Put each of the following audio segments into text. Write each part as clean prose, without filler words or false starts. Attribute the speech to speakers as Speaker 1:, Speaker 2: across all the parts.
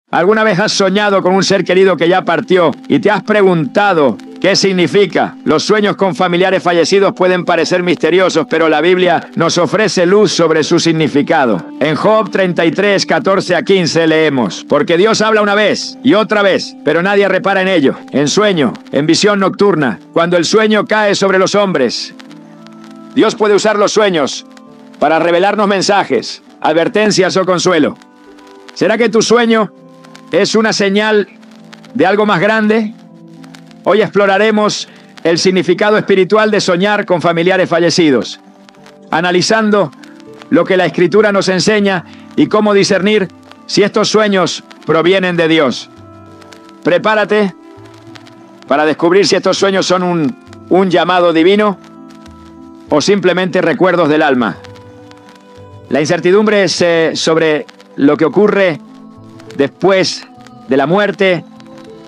Speaker 1: ¿Alguna vez has soñado con un ser querido que ya partió y te has preguntado qué significa? Los sueños con familiares fallecidos pueden parecer misteriosos, pero la Biblia nos ofrece luz sobre su significado. En Job 33, 14 a 15 leemos: porque Dios habla una vez y otra vez, pero nadie repara en ello. En sueño, en visión nocturna, cuando el sueño cae sobre los hombres. Dios puede usar los sueños para revelarnos mensajes, advertencias o consuelo. ¿Será que tu sueño es una señal de algo más grande? Hoy exploraremos el significado espiritual de soñar con familiares fallecidos, analizando lo que la Escritura nos enseña y cómo discernir si estos sueños provienen de Dios. Prepárate para descubrir si estos sueños son un llamado divino o simplemente recuerdos del alma. La incertidumbre es sobre lo que ocurre después de la muerte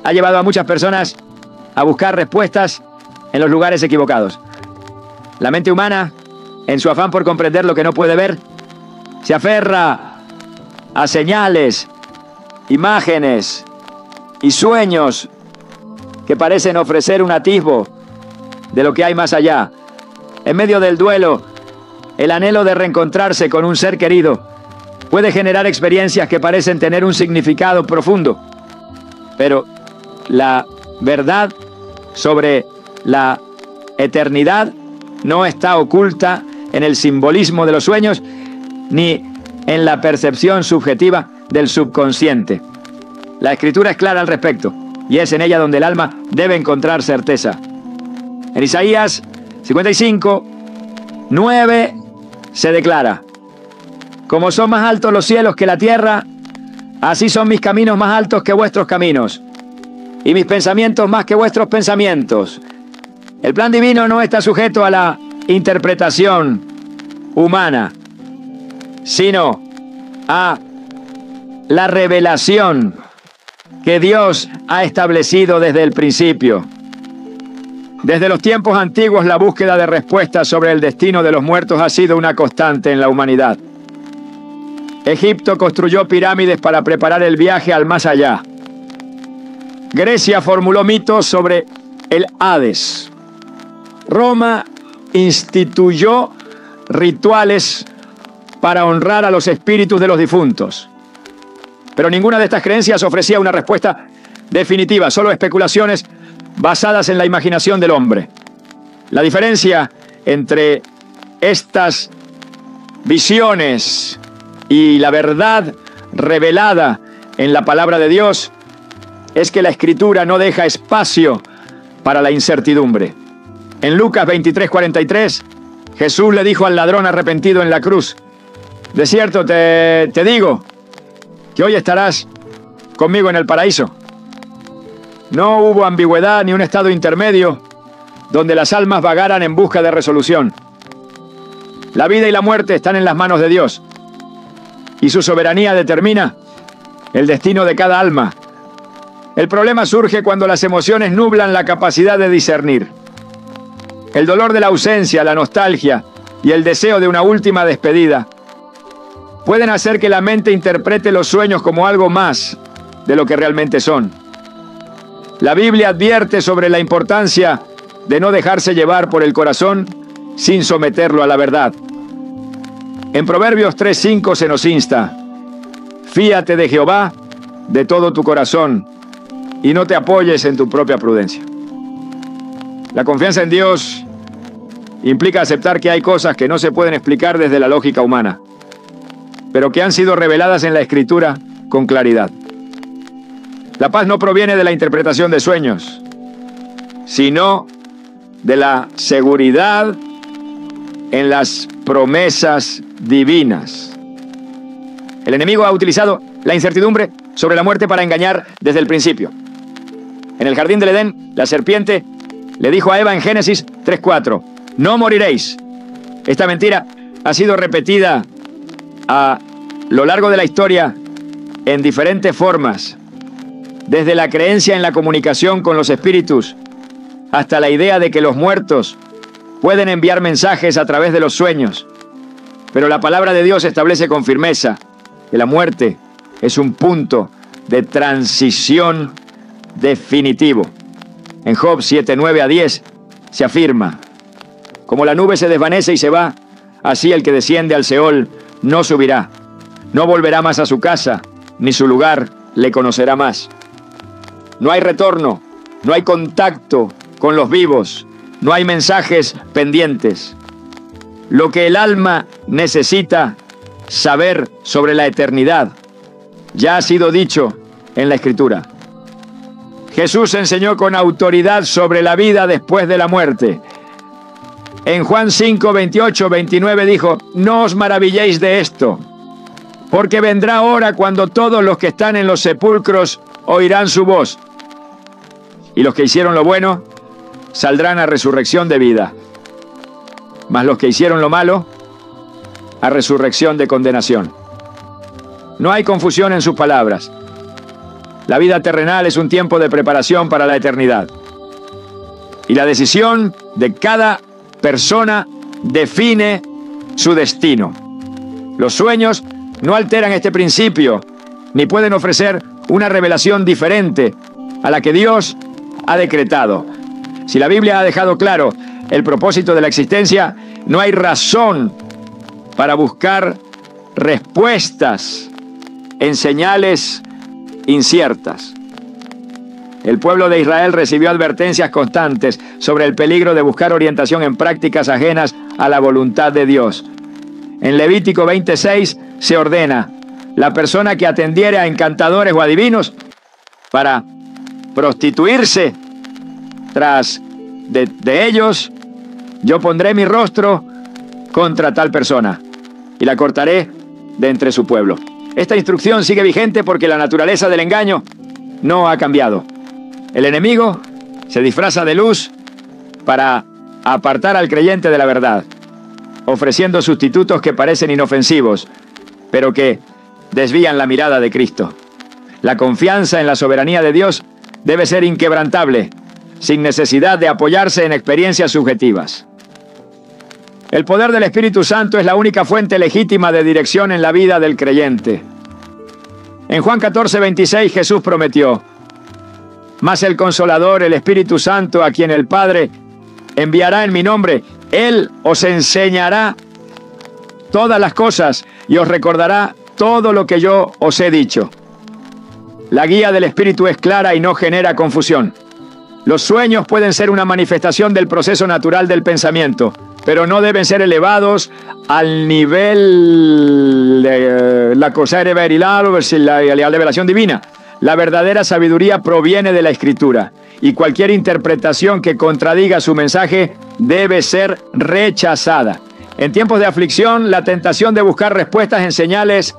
Speaker 1: ha llevado a muchas personas a buscar respuestas en los lugares equivocados. La mente humana, en su afán por comprender lo que no puede ver, se aferra a señales, imágenes y sueños que parecen ofrecer un atisbo de lo que hay más allá. En medio del duelo, el anhelo de reencontrarse con un ser querido puede generar experiencias que parecen tener un significado profundo. Pero la verdad sobre la eternidad no está oculta en el simbolismo de los sueños ni en la percepción subjetiva del subconsciente. La Escritura es clara al respecto y es en ella donde el alma debe encontrar certeza. En Isaías 55, 9 se declara: como son más altos los cielos que la tierra, así son mis caminos más altos que vuestros caminos, y mis pensamientos más que vuestros pensamientos. El plan divino no está sujeto a la interpretación humana, sino a la revelación que Dios ha establecido desde el principio. Desde los tiempos antiguos, la búsqueda de respuestas sobre el destino de los muertos ha sido una constante en la humanidad. Egipto construyó pirámides para preparar el viaje al más allá. Grecia formuló mitos sobre el Hades. Roma instituyó rituales para honrar a los espíritus de los difuntos. Pero ninguna de estas creencias ofrecía una respuesta definitiva, solo especulaciones basadas en la imaginación del hombre. La diferencia entre estas visiones y la verdad revelada en la palabra de Dios es que la Escritura no deja espacio para la incertidumbre. En Lucas 23:43, Jesús le dijo al ladrón arrepentido en la cruz: de cierto te digo que hoy estarás conmigo en el paraíso. No hubo ambigüedad ni un estado intermedio donde las almas vagaran en busca de resolución. La vida y la muerte están en las manos de Dios, y su soberanía determina el destino de cada alma. El problema surge cuando las emociones nublan la capacidad de discernir. El dolor de la ausencia, la nostalgia y el deseo de una última despedida pueden hacer que la mente interprete los sueños como algo más de lo que realmente son. La Biblia advierte sobre la importancia de no dejarse llevar por el corazón sin someterlo a la verdad. En Proverbios 3:5 se nos insta: fíate de Jehová de todo tu corazón y no te apoyes en tu propia prudencia. La confianza en Dios implica aceptar que hay cosas que no se pueden explicar desde la lógica humana, pero que han sido reveladas en la Escritura con claridad. La paz no proviene de la interpretación de sueños, sino de la seguridad en las promesas divinas. El enemigo ha utilizado la incertidumbre sobre la muerte para engañar desde el principio. En el jardín del Edén, la serpiente le dijo a Eva en Génesis 3:4: no moriréis. Esta mentira ha sido repetida a lo largo de la historia en diferentes formas, desde la creencia en la comunicación con los espíritus hasta la idea de que los muertos pueden enviar mensajes a través de los sueños. Pero la palabra de Dios establece con firmeza que la muerte es un punto de transición definitivo. En Job 7, 9 a 10 se afirma: como la nube se desvanece y se va, así el que desciende al Seol no subirá, no volverá más a su casa, ni su lugar le conocerá más. No hay retorno, no hay contacto con los vivos, no hay mensajes pendientes. Lo que el alma necesita saber sobre la eternidad ya ha sido dicho en la Escritura. Jesús enseñó con autoridad sobre la vida después de la muerte. En Juan 5, 28, 29 dijo: no os maravilléis de esto, porque vendrá hora cuando todos los que están en los sepulcros oirán su voz, y los que hicieron lo bueno saldrán a resurrección de vida, mas los que hicieron lo malo a resurrección de condenación. No hay confusión en sus palabras. La vida terrenal es un tiempo de preparación para la eternidad, y la decisión de cada persona define su destino. Los sueños no alteran este principio, ni pueden ofrecer una revelación diferente a la que Dios ha decretado. Si la Biblia ha dejado claro el propósito de la existencia, no hay razón para buscar respuestas en señales inciertas. El pueblo de Israel recibió advertencias constantes sobre el peligro de buscar orientación en prácticas ajenas a la voluntad de Dios. En Levítico 26 se ordena: la persona que atendiere a encantadores o adivinos para prostituirse tras de ellos, yo pondré mi rostro contra tal persona y la cortaré de entre su pueblo. Esta instrucción sigue vigente porque la naturaleza del engaño no ha cambiado. El enemigo se disfraza de luz para apartar al creyente de la verdad, ofreciendo sustitutos que parecen inofensivos, pero que desvían la mirada de Cristo. La confianza en la soberanía de Dios debe ser inquebrantable, sin necesidad de apoyarse en experiencias subjetivas. El poder del Espíritu Santo es la única fuente legítima de dirección en la vida del creyente. En Juan 14, 26 Jesús prometió: mas el Consolador, el Espíritu Santo, a quien el Padre enviará en mi nombre, Él os enseñará todas las cosas y os recordará todo lo que yo os he dicho. La guía del Espíritu es clara y no genera confusión. Los sueños pueden ser una manifestación del proceso natural del pensamiento, pero no deben ser elevados al nivel de la cosa revelada o la revelación divina. La verdadera sabiduría proviene de la Escritura, y cualquier interpretación que contradiga su mensaje debe ser rechazada. En tiempos de aflicción, la tentación de buscar respuestas en señales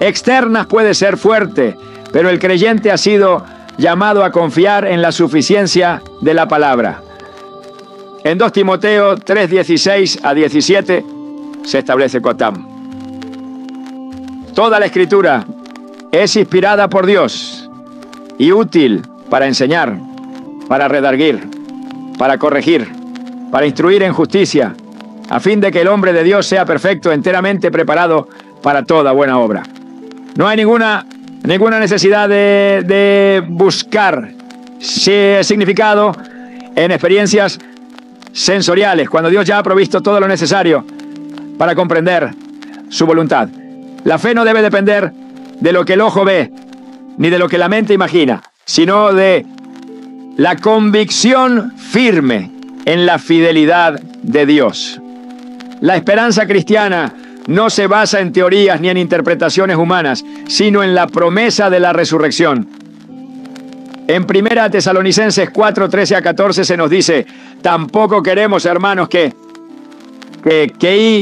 Speaker 1: externas puede ser fuerte, pero el creyente ha sido llamado a confiar en la suficiencia de la palabra. En 2 Timoteo 3, 16 a 17 se establece Cotam: toda la Escritura es inspirada por Dios y útil para enseñar, para redarguir, para corregir, para instruir en justicia, a fin de que el hombre de Dios sea perfecto, enteramente preparado para toda buena obra. No hay ninguna necesidad de buscar significado en experiencias sensoriales, cuando Dios ya ha provisto todo lo necesario para comprender su voluntad. La fe no debe depender de lo que el ojo ve, ni de lo que la mente imagina, sino de la convicción firme en la fidelidad de Dios. La esperanza cristiana no se basa en teorías ni en interpretaciones humanas, sino en la promesa de la resurrección. En 1 Tesalonicenses 4, 13 a 14 se nos dice: tampoco queremos, hermanos, que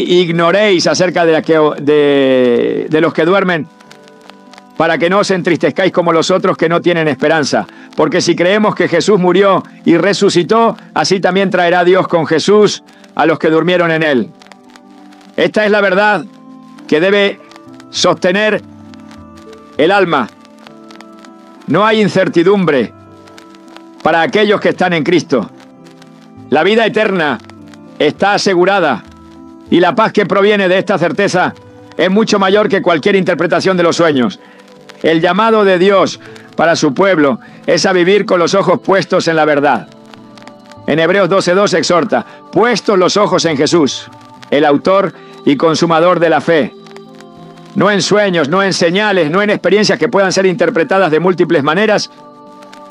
Speaker 1: ignoréis acerca de los que duermen, para que no os entristezcáis como los otros que no tienen esperanza. Porque si creemos que Jesús murió y resucitó, así también traerá Dios con Jesús a los que durmieron en él. Esta es la verdad que debe sostener el alma. No hay incertidumbre para aquellos que están en Cristo. La vida eterna está asegurada, y la paz que proviene de esta certeza es mucho mayor que cualquier interpretación de los sueños. El llamado de Dios para su pueblo es a vivir con los ojos puestos en la verdad. En Hebreos 12:2 exhorta: puestos los ojos en Jesús, el autor y consumador de la fe. No en sueños, no en señales, no en experiencias que puedan ser interpretadas de múltiples maneras,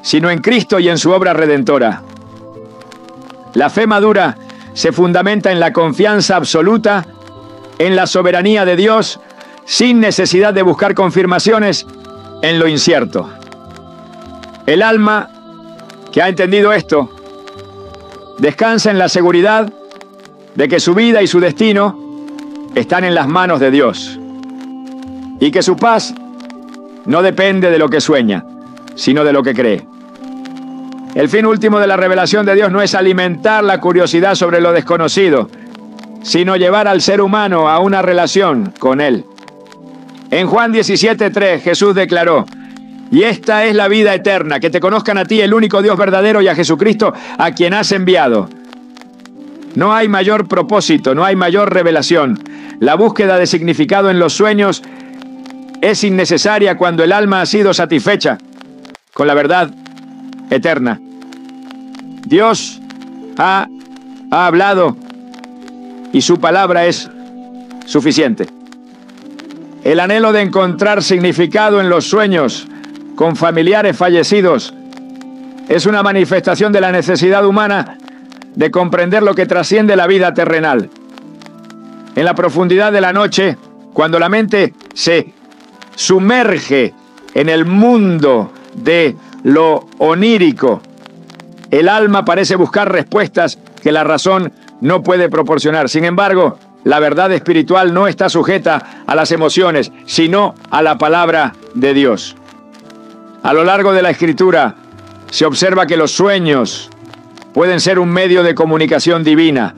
Speaker 1: sino en Cristo y en su obra redentora. La fe madura se fundamenta en la confianza absoluta en la soberanía de Dios, sin necesidad de buscar confirmaciones en lo incierto. El alma que ha entendido esto descansa en la seguridad de que su vida y su destino están en las manos de Dios, y que su paz no depende de lo que sueña, sino de lo que cree. El fin último de la revelación de Dios no es alimentar la curiosidad sobre lo desconocido, sino llevar al ser humano a una relación con Él. En Juan 17:3 Jesús declaró: y esta es la vida eterna, que te conozcan a ti, el único Dios verdadero, y a Jesucristo, a quien has enviado. No hay mayor propósito, no hay mayor revelación. La búsqueda de significado en los sueños es innecesaria cuando el alma ha sido satisfecha con la verdad eterna. Dios ha hablado y su palabra es suficiente. El anhelo de encontrar significado en los sueños con familiares fallecidos es una manifestación de la necesidad humana de comprender lo que trasciende la vida terrenal. En la profundidad de la noche, cuando la mente se sumerge en el mundo de lo onírico, el alma parece buscar respuestas que la razón no puede proporcionar. Sin embargo, la verdad espiritual no está sujeta a las emociones, sino a la palabra de Dios. A lo largo de la Escritura se observa que los sueños pueden ser un medio de comunicación divina,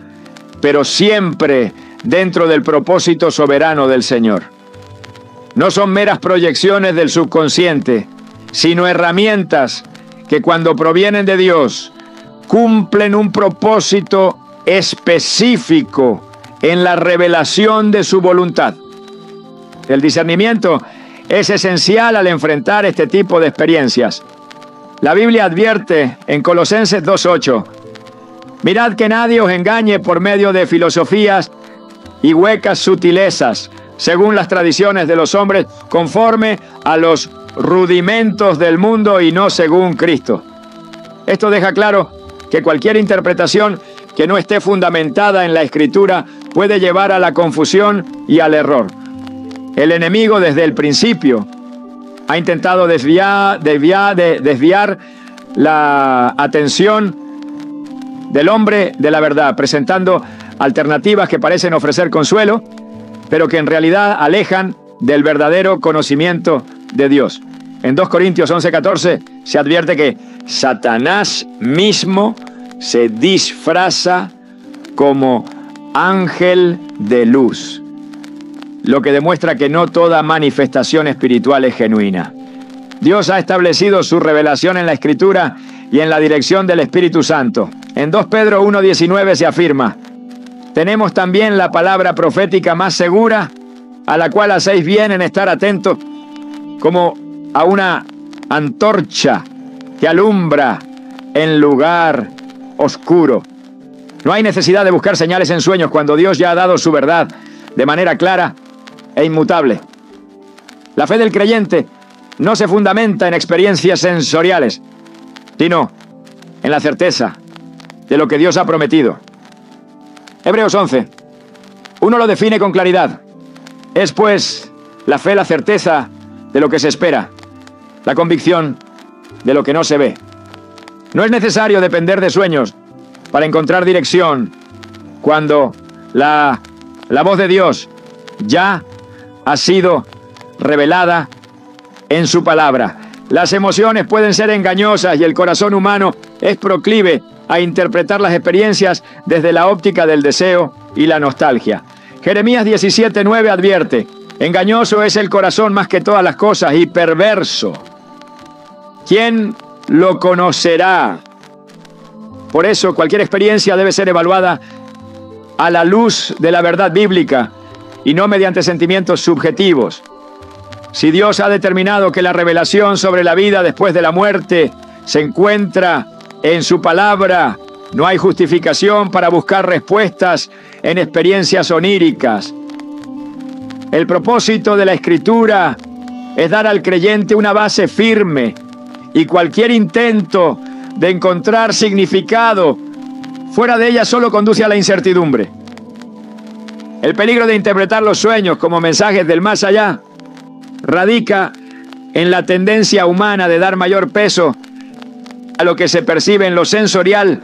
Speaker 1: pero siempre dentro del propósito soberano del Señor. No son meras proyecciones del subconsciente, sino herramientas que cuando provienen de Dios cumplen un propósito específico en la revelación de su voluntad. El discernimiento es esencial al enfrentar este tipo de experiencias. La Biblia advierte en Colosenses 2:8: mirad que nadie os engañe por medio de filosofías y huecas sutilezas, según las tradiciones de los hombres, conforme a los rudimentos del mundo y no según Cristo. Esto deja claro que cualquier interpretación que no esté fundamentada en la Escritura puede llevar a la confusión y al error. El enemigo desde el principio ha intentado desviar la atención del hombre de la verdad, presentando alternativas que parecen ofrecer consuelo, pero que en realidad alejan del verdadero conocimiento de Dios. En 2 Corintios 11:14 se advierte que Satanás mismo se disfraza como ángel de luz, lo que demuestra que no toda manifestación espiritual es genuina. Dios ha establecido su revelación en la Escritura y en la dirección del Espíritu Santo. En 2 Pedro 1:19 se afirma: tenemos también la palabra profética más segura, a la cual hacéis bien en estar atentos, como a una antorcha que alumbra en lugar oscuro. No hay necesidad de buscar señales en sueños cuando Dios ya ha dado su verdad de manera clara e inmutable. La fe del creyente no se fundamenta en experiencias sensoriales, sino en la certeza de lo que Dios ha prometido. Hebreos 11. Uno lo define con claridad. Es pues la fe la certeza de lo que se espera, la convicción de lo que no se ve. No es necesario depender de sueños para encontrar dirección cuando la voz de Dios ya ha sido revelada en su palabra. Las emociones pueden ser engañosas y el corazón humano es proclive a interpretar las experiencias desde la óptica del deseo y la nostalgia. Jeremías 17:9 advierte: engañoso es el corazón más que todas las cosas y perverso. ¿Quién lo conocerá? Por eso, cualquier experiencia debe ser evaluada a la luz de la verdad bíblica y no mediante sentimientos subjetivos. Si Dios ha determinado que la revelación sobre la vida después de la muerte se encuentra en su palabra, no hay justificación para buscar respuestas en experiencias oníricas. El propósito de la Escritura es dar al creyente una base firme, y cualquier intento de encontrar significado fuera de ella solo conduce a la incertidumbre. El peligro de interpretar los sueños como mensajes del más allá radica en la tendencia humana de dar mayor peso a lo que se percibe en lo sensorial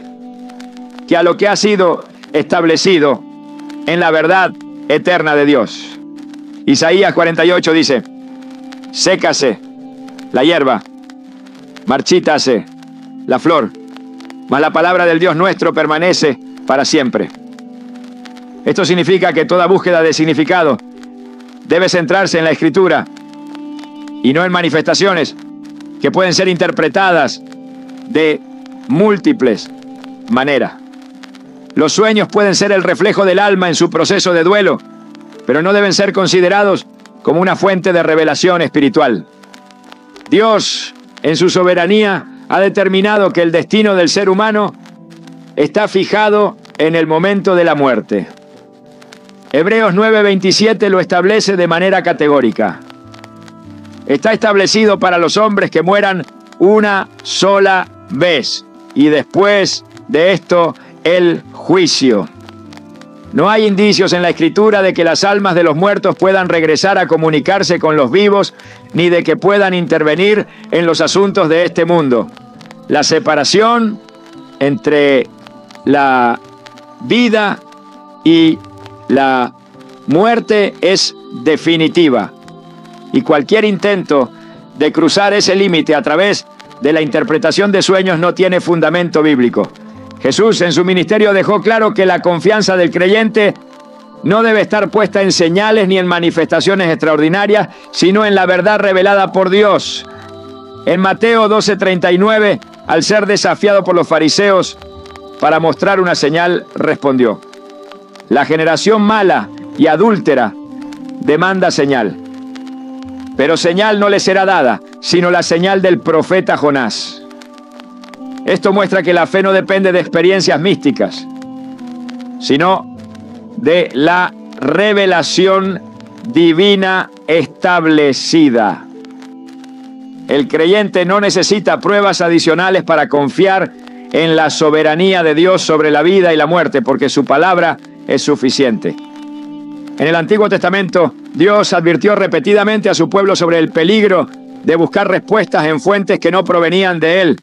Speaker 1: que a lo que ha sido establecido en la verdad eterna de Dios. Isaías 48 dice: sécase la hierba, marchítase la flor, mas la palabra del Dios nuestro permanece para siempre. Esto significa que toda búsqueda de significado debe centrarse en la Escritura y no en manifestaciones que pueden ser interpretadas de múltiples maneras. Los sueños pueden ser el reflejo del alma en su proceso de duelo, pero no deben ser considerados como una fuente de revelación espiritual. Dios, en su soberanía, ha determinado que el destino del ser humano está fijado en el momento de la muerte. Hebreos 9:27 lo establece de manera categórica. Está establecido para los hombres que mueran una sola vez, y después de esto el juicio. No hay indicios en la Escritura de que las almas de los muertos puedan regresar a comunicarse con los vivos, ni de que puedan intervenir en los asuntos de este mundo. La separación entre la vida y la muerte es definitiva, y cualquier intento de cruzar ese límite a través de la interpretación de sueños no tiene fundamento bíblico. Jesús en su ministerio dejó claro que la confianza del creyente no debe estar puesta en señales ni en manifestaciones extraordinarias, sino en la verdad revelada por Dios. En Mateo 12:39, al ser desafiado por los fariseos para mostrar una señal, respondió: la generación mala y adúltera demanda señal, pero señal no le será dada, sino la señal del profeta Jonás. Esto muestra que la fe no depende de experiencias místicas, sino de la revelación divina establecida. El creyente no necesita pruebas adicionales para confiar en la soberanía de Dios sobre la vida y la muerte, porque su palabra es suficiente. En el Antiguo Testamento, Dios advirtió repetidamente a su pueblo sobre el peligro de buscar respuestas en fuentes que no provenían de Él.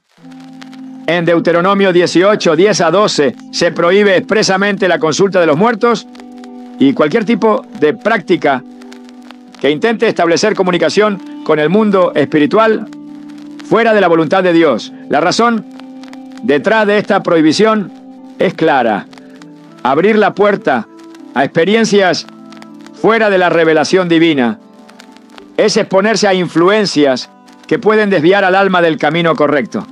Speaker 1: En Deuteronomio 18, 10-12, se prohíbe expresamente la consulta de los muertos y cualquier tipo de práctica que intente establecer comunicación con el mundo espiritual fuera de la voluntad de Dios. La razón detrás de esta prohibición es clara: abrir la puerta a experiencias fuera de la revelación divina es exponerse a influencias que pueden desviar al alma del camino correcto.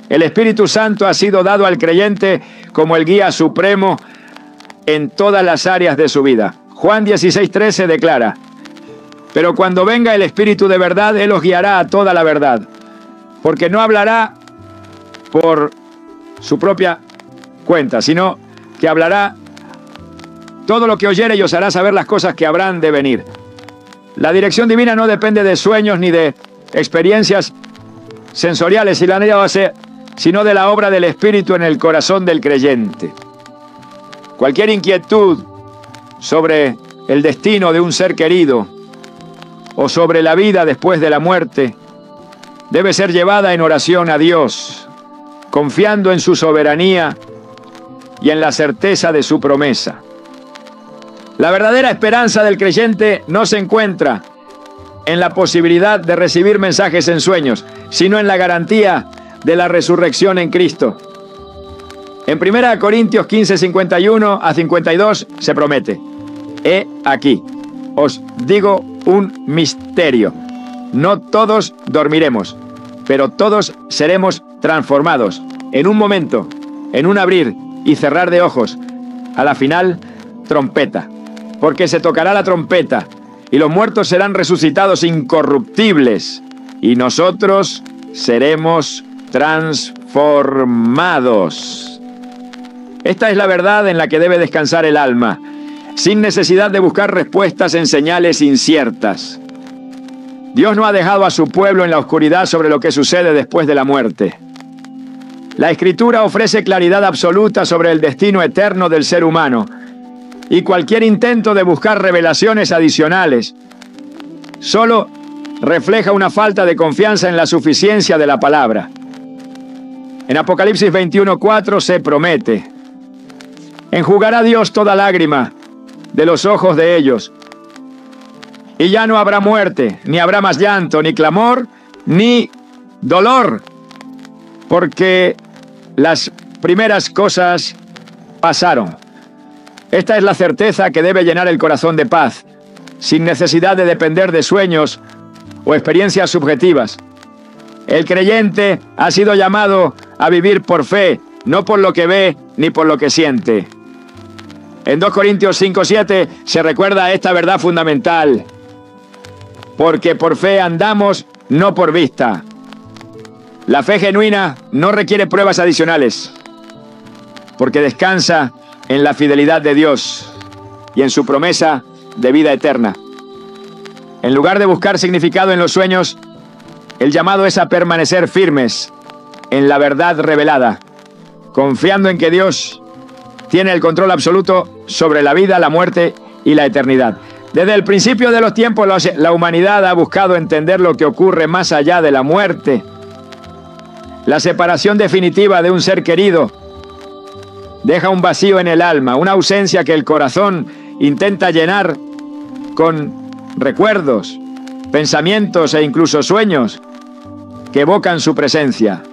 Speaker 1: El Espíritu Santo ha sido dado al creyente como el guía supremo en todas las áreas de su vida. Juan 16:13 declara: pero cuando venga el Espíritu de verdad, Él os guiará a toda la verdad, porque no hablará por su propia cuenta, sino que hablará todo lo que oyere y os hará saber las cosas que habrán de venir. La dirección divina no depende de sueños ni de experiencias sensoriales, sino de la obra del Espíritu en el corazón del creyente. Cualquier inquietud sobre el destino de un ser querido o sobre la vida después de la muerte debe ser llevada en oración a Dios, confiando en su soberanía y en la certeza de su promesa. La verdadera esperanza del creyente no se encuentra en la posibilidad de recibir mensajes en sueños, sino en la garantía de la resurrección en Cristo. En 1 Corintios 15:51-52 se promete: he aquí, os digo un misterio. No todos dormiremos, pero todos seremos transformados en un momento, en un abrir y cerrar de ojos, a la final trompeta. Porque se tocará la trompeta, y los muertos serán resucitados incorruptibles, y nosotros seremos transformados. Esta es la verdad en la que debe descansar el alma, sin necesidad de buscar respuestas en señales inciertas. Dios no ha dejado a su pueblo en la oscuridad sobre lo que sucede después de la muerte. La Escritura ofrece claridad absoluta sobre el destino eterno del ser humano, y cualquier intento de buscar revelaciones adicionales solo refleja una falta de confianza en la suficiencia de la palabra. En Apocalipsis 21:4 se promete: enjugará Dios toda lágrima de los ojos de ellos, y ya no habrá muerte, ni habrá más llanto, ni clamor, ni dolor, porque las primeras cosas pasaron. Esta es la certeza que debe llenar el corazón de paz, sin necesidad de depender de sueños o experiencias subjetivas. El creyente ha sido llamado a vivir por fe, no por lo que ve ni por lo que siente. En 2 Corintios 5:7 se recuerda esta verdad fundamental: porque por fe andamos, no por vista. La fe genuina no requiere pruebas adicionales, porque descansa en la fidelidad de Dios y en su promesa de vida eterna. En lugar de buscar significado en los sueños, el llamado es a permanecer firmes en la verdad revelada, confiando en que Dios tiene el control absoluto sobre la vida, la muerte y la eternidad. Desde el principio de los tiempos, la humanidad ha buscado entender lo que ocurre más allá de la muerte. La separación definitiva de un ser querido deja un vacío en el alma, una ausencia que el corazón intenta llenar con recuerdos, pensamientos e incluso sueños que evocan su presencia.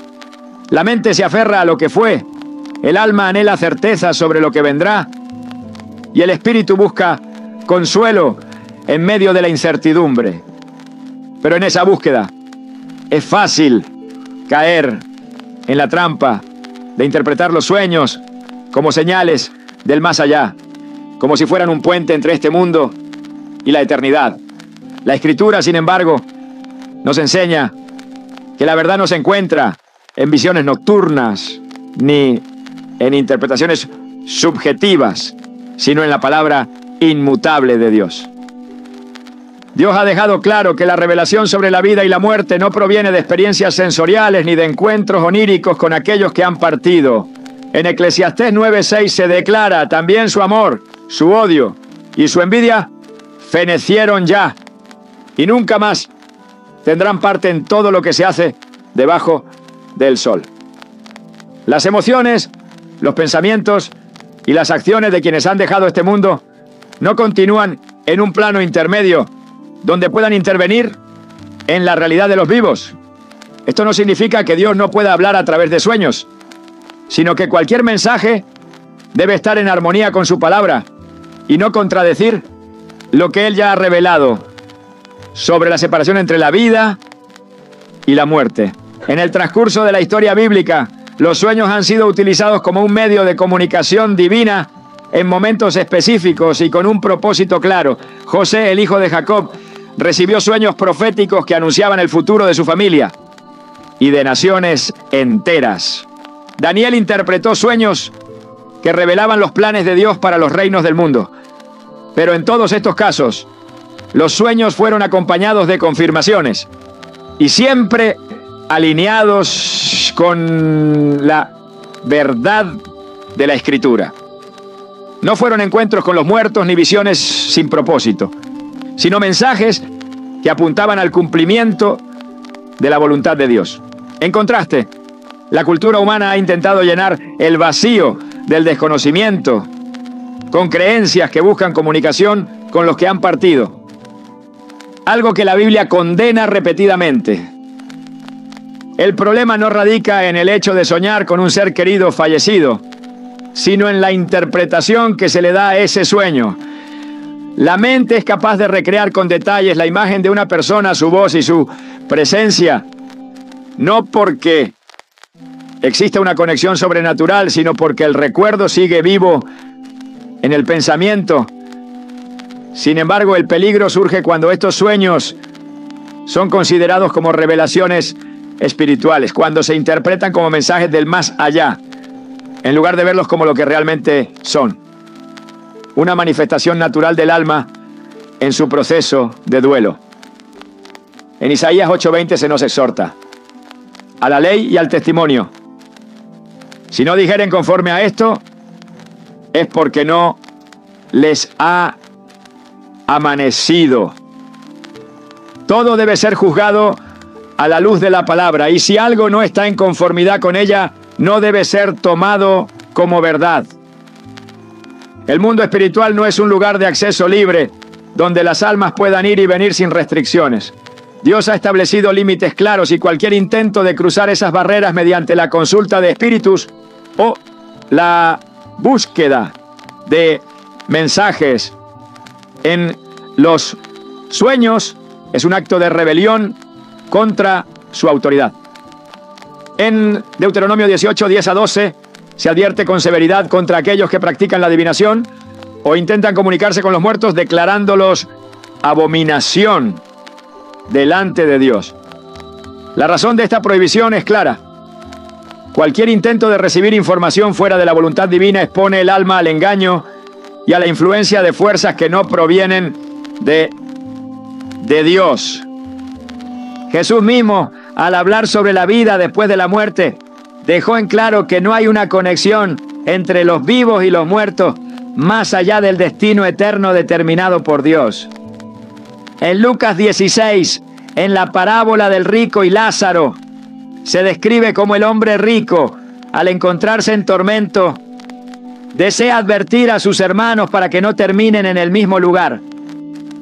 Speaker 1: La mente se aferra a lo que fue, el alma anhela certeza sobre lo que vendrá, y el espíritu busca consuelo en medio de la incertidumbre. Pero en esa búsqueda es fácil caer en la trampa de interpretar los sueños como señales del más allá, como si fueran un puente entre este mundo y la eternidad. La Escritura, sin embargo, nos enseña que la verdad no se encuentra en visiones nocturnas ni en interpretaciones subjetivas, sino en la palabra inmutable de Dios. Dios ha dejado claro que la revelación sobre la vida y la muerte no proviene de experiencias sensoriales ni de encuentros oníricos con aquellos que han partido. En Eclesiastés 9:6 se declara: también su amor, su odio y su envidia fenecieron ya, y nunca más tendrán parte en todo lo que se hace debajo del sol. Las emociones, los pensamientos y las acciones de quienes han dejado este mundo no continúan en un plano intermedio donde puedan intervenir en la realidad de los vivos. Esto no significa que Dios no pueda hablar a través de sueños, sino que cualquier mensaje debe estar en armonía con su palabra y no contradecir lo que Él ya ha revelado sobre la separación entre la vida y la muerte. En el transcurso de la historia bíblica, los sueños han sido utilizados como un medio de comunicación divina en momentos específicos y con un propósito claro. José, el hijo de Jacob, recibió sueños proféticos que anunciaban el futuro de su familia y de naciones enteras. Daniel interpretó sueños que revelaban los planes de Dios para los reinos del mundo. Pero en todos estos casos, los sueños fueron acompañados de confirmaciones y siempre alineados con la verdad de la Escritura. No fueron encuentros con los muertos ni visiones sin propósito, sino mensajes que apuntaban al cumplimiento de la voluntad de Dios. En contraste, la cultura humana ha intentado llenar el vacío del desconocimiento con creencias que buscan comunicación con los que han partido, algo que la Biblia condena repetidamente. El problema no radica en el hecho de soñar con un ser querido fallecido, sino en la interpretación que se le da a ese sueño. La mente es capaz de recrear con detalles la imagen de una persona, su voz y su presencia, no porque exista una conexión sobrenatural, sino porque el recuerdo sigue vivo en el pensamiento Sin embargo, el peligro surge cuando estos sueños son considerados como revelaciones espirituales, cuando se interpretan como mensajes del más allá, en lugar de verlos como lo que realmente son: una manifestación natural del alma en su proceso de duelo. En Isaías 8:20 se nos exhorta a la ley y al testimonio. Si no dijeren conforme a esto, es porque no les ha amanecido. Todo debe ser juzgado a la luz de la palabra, y si algo no está en conformidad con ella, no debe ser tomado como verdad. El mundo espiritual no es un lugar de acceso libre, donde las almas puedan ir y venir sin restricciones. Dios ha establecido límites claros, y cualquier intento de cruzar esas barreras mediante la consulta de espíritus o la búsqueda de mensajes en los sueños es un acto de rebelión contra su autoridad. En Deuteronomio 18, 10-12, se advierte con severidad contra aquellos que practican la adivinación o intentan comunicarse con los muertos, declarándolos abominación delante de Dios. La razón de esta prohibición es clara. Cualquier intento de recibir información fuera de la voluntad divina expone el alma al engaño y a la influencia de fuerzas que no provienen de Dios. Jesús mismo, al hablar sobre la vida después de la muerte, dejó en claro que no hay una conexión entre los vivos y los muertos más allá del destino eterno determinado por Dios. En Lucas 16, en la parábola del rico y Lázaro, se describe cómo el hombre rico, al encontrarse en tormento, desea advertir a sus hermanos para que no terminen en el mismo lugar.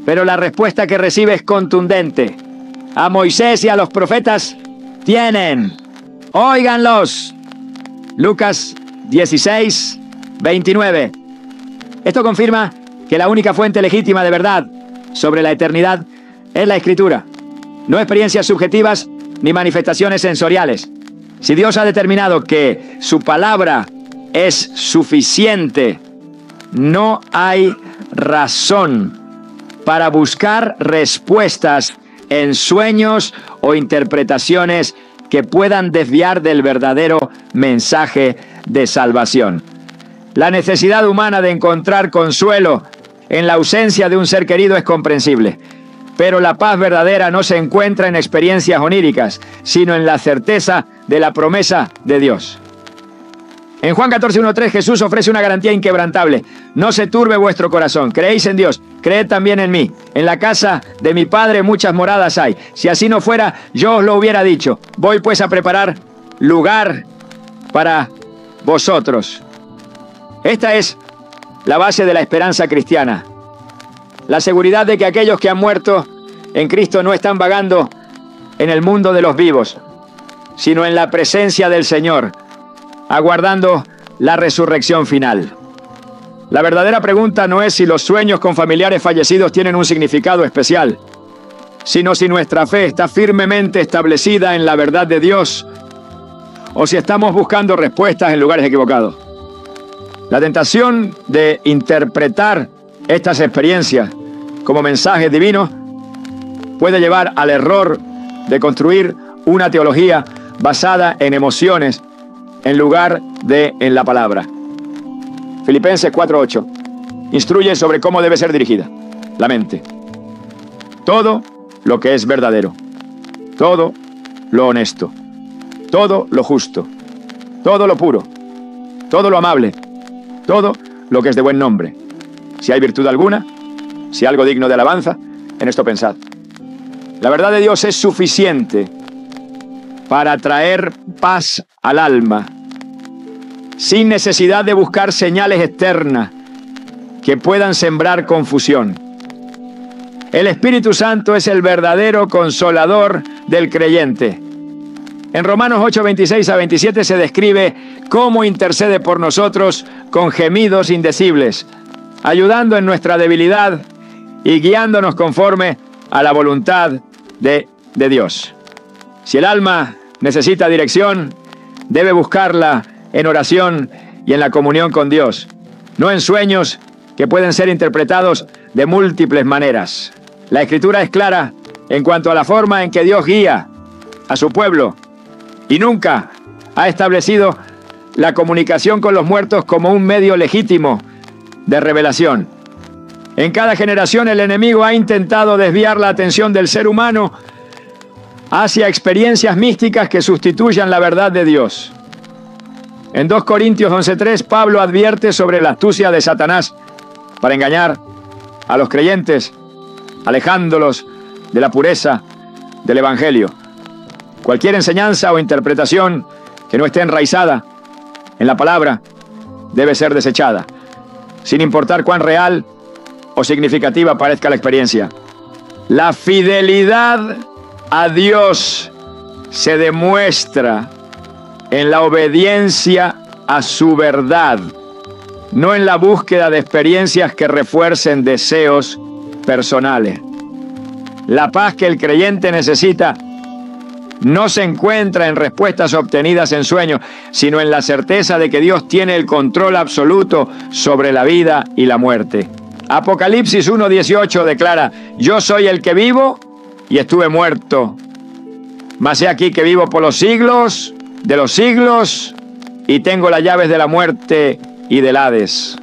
Speaker 1: Pero la respuesta que recibe es contundente. A Moisés y a los profetas tienen, óiganlos. Lucas 16, 29. Esto confirma que la única fuente legítima de verdad sobre la eternidad es la Escritura, no experiencias subjetivas ni manifestaciones sensoriales. Si Dios ha determinado que su palabra es suficiente, no hay razón para buscar respuestas en sueños o interpretaciones que puedan desviar del verdadero mensaje de salvación. La necesidad humana de encontrar consuelo en la ausencia de un ser querido es comprensible, pero la paz verdadera no se encuentra en experiencias oníricas, sino en la certeza de la promesa de Dios. En Juan 14:1-3 Jesús ofrece una garantía inquebrantable. No se turbe vuestro corazón. Creéis en Dios, creed también en mí. En la casa de mi Padre muchas moradas hay. Si así no fuera, yo os lo hubiera dicho. Voy pues a preparar lugar para vosotros. Esta es la base de la esperanza cristiana. La seguridad de que aquellos que han muerto en Cristo no están vagando en el mundo de los vivos, sino en la presencia del Señor, aguardando la resurrección final. La verdadera pregunta no es si los sueños con familiares fallecidos tienen un significado especial, sino si nuestra fe está firmemente establecida en la verdad de Dios o si estamos buscando respuestas en lugares equivocados. La tentación de interpretar estas experiencias como mensajes divinos puede llevar al error de construir una teología basada en emociones en lugar de en la palabra. Filipenses 4:8 instruye sobre cómo debe ser dirigida la mente. Todo lo que es verdadero, todo lo honesto, todo lo justo, todo lo puro, todo lo amable, todo lo que es de buen nombre. Si hay virtud alguna, si algo digno de alabanza, en esto pensad. La verdad de Dios es suficiente para traer paz al alma, sin necesidad de buscar señales externas que puedan sembrar confusión. El Espíritu Santo es el verdadero consolador del creyente. En Romanos 8:26-27 se describe cómo intercede por nosotros con gemidos indecibles, ayudando en nuestra debilidad y guiándonos conforme a la voluntad de Dios. Si el alma necesita dirección, debe buscarla en oración y en la comunión con Dios, no en sueños que pueden ser interpretados de múltiples maneras. La Escritura es clara en cuanto a la forma en que Dios guía a su pueblo y nunca ha establecido la comunicación con los muertos como un medio legítimo de revelación. En cada generación el enemigo ha intentado desviar la atención del ser humano hacia experiencias místicas que sustituyan la verdad de Dios. En 2 Corintios 11:3, Pablo advierte sobre la astucia de Satanás para engañar a los creyentes, alejándolos de la pureza del Evangelio. Cualquier enseñanza o interpretación que no esté enraizada en la palabra debe ser desechada, sin importar cuán real o significativa parezca la experiencia. La fidelidad a Dios se demuestra en la obediencia a su verdad, no en la búsqueda de experiencias que refuercen deseos personales. La paz que el creyente necesita no se encuentra en respuestas obtenidas en sueños, sino en la certeza de que Dios tiene el control absoluto sobre la vida y la muerte. Apocalipsis 1:18 declara: yo soy el que vivo y estuve muerto, mas he aquí que vivo por los siglos de los siglos y tengo las llaves de la muerte y del Hades.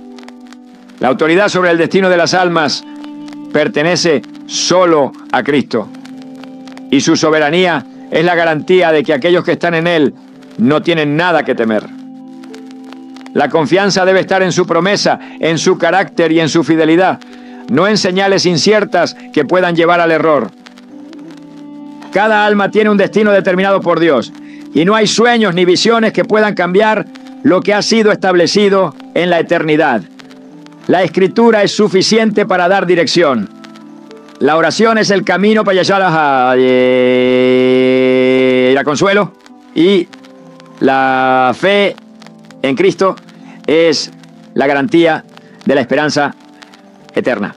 Speaker 1: La autoridad sobre el destino de las almas pertenece solo a Cristo, y su soberanía es la garantía de que aquellos que están en Él no tienen nada que temer. La confianza debe estar en su promesa, en su carácter y en su fidelidad, no en señales inciertas que puedan llevar al error. Cada alma tiene un destino determinado por Dios, y no hay sueños ni visiones que puedan cambiar lo que ha sido establecido en la eternidad. La Escritura es suficiente para dar dirección. La oración es el camino para llegar a consuelo, y la fe en Cristo es la garantía de la esperanza eterna.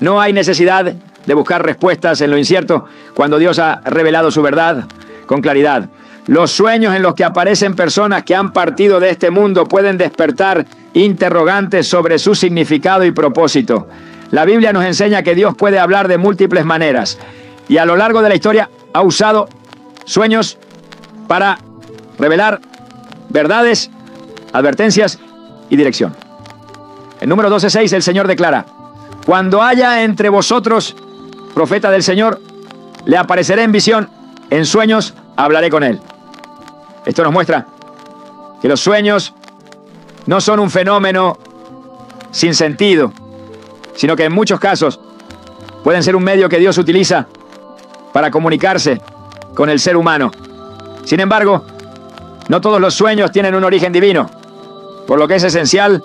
Speaker 1: No hay necesidad de buscar respuestas en lo incierto cuando Dios ha revelado su verdad con claridad. Los sueños en los que aparecen personas que han partido de este mundo pueden despertar interrogantes sobre su significado y propósito. La Biblia nos enseña que Dios puede hablar de múltiples maneras, y a lo largo de la historia ha usado sueños para revelar verdades, advertencias y dirección. En Números 12:6 el Señor declara: cuando haya entre vosotros profeta del Señor, le apareceré en visión, en sueños hablaré con él. Esto nos muestra que los sueños no son un fenómeno sin sentido, sino que en muchos casos pueden ser un medio que Dios utiliza para comunicarse con el ser humano. Sin embargo, no todos los sueños tienen un origen divino, por lo que es esencial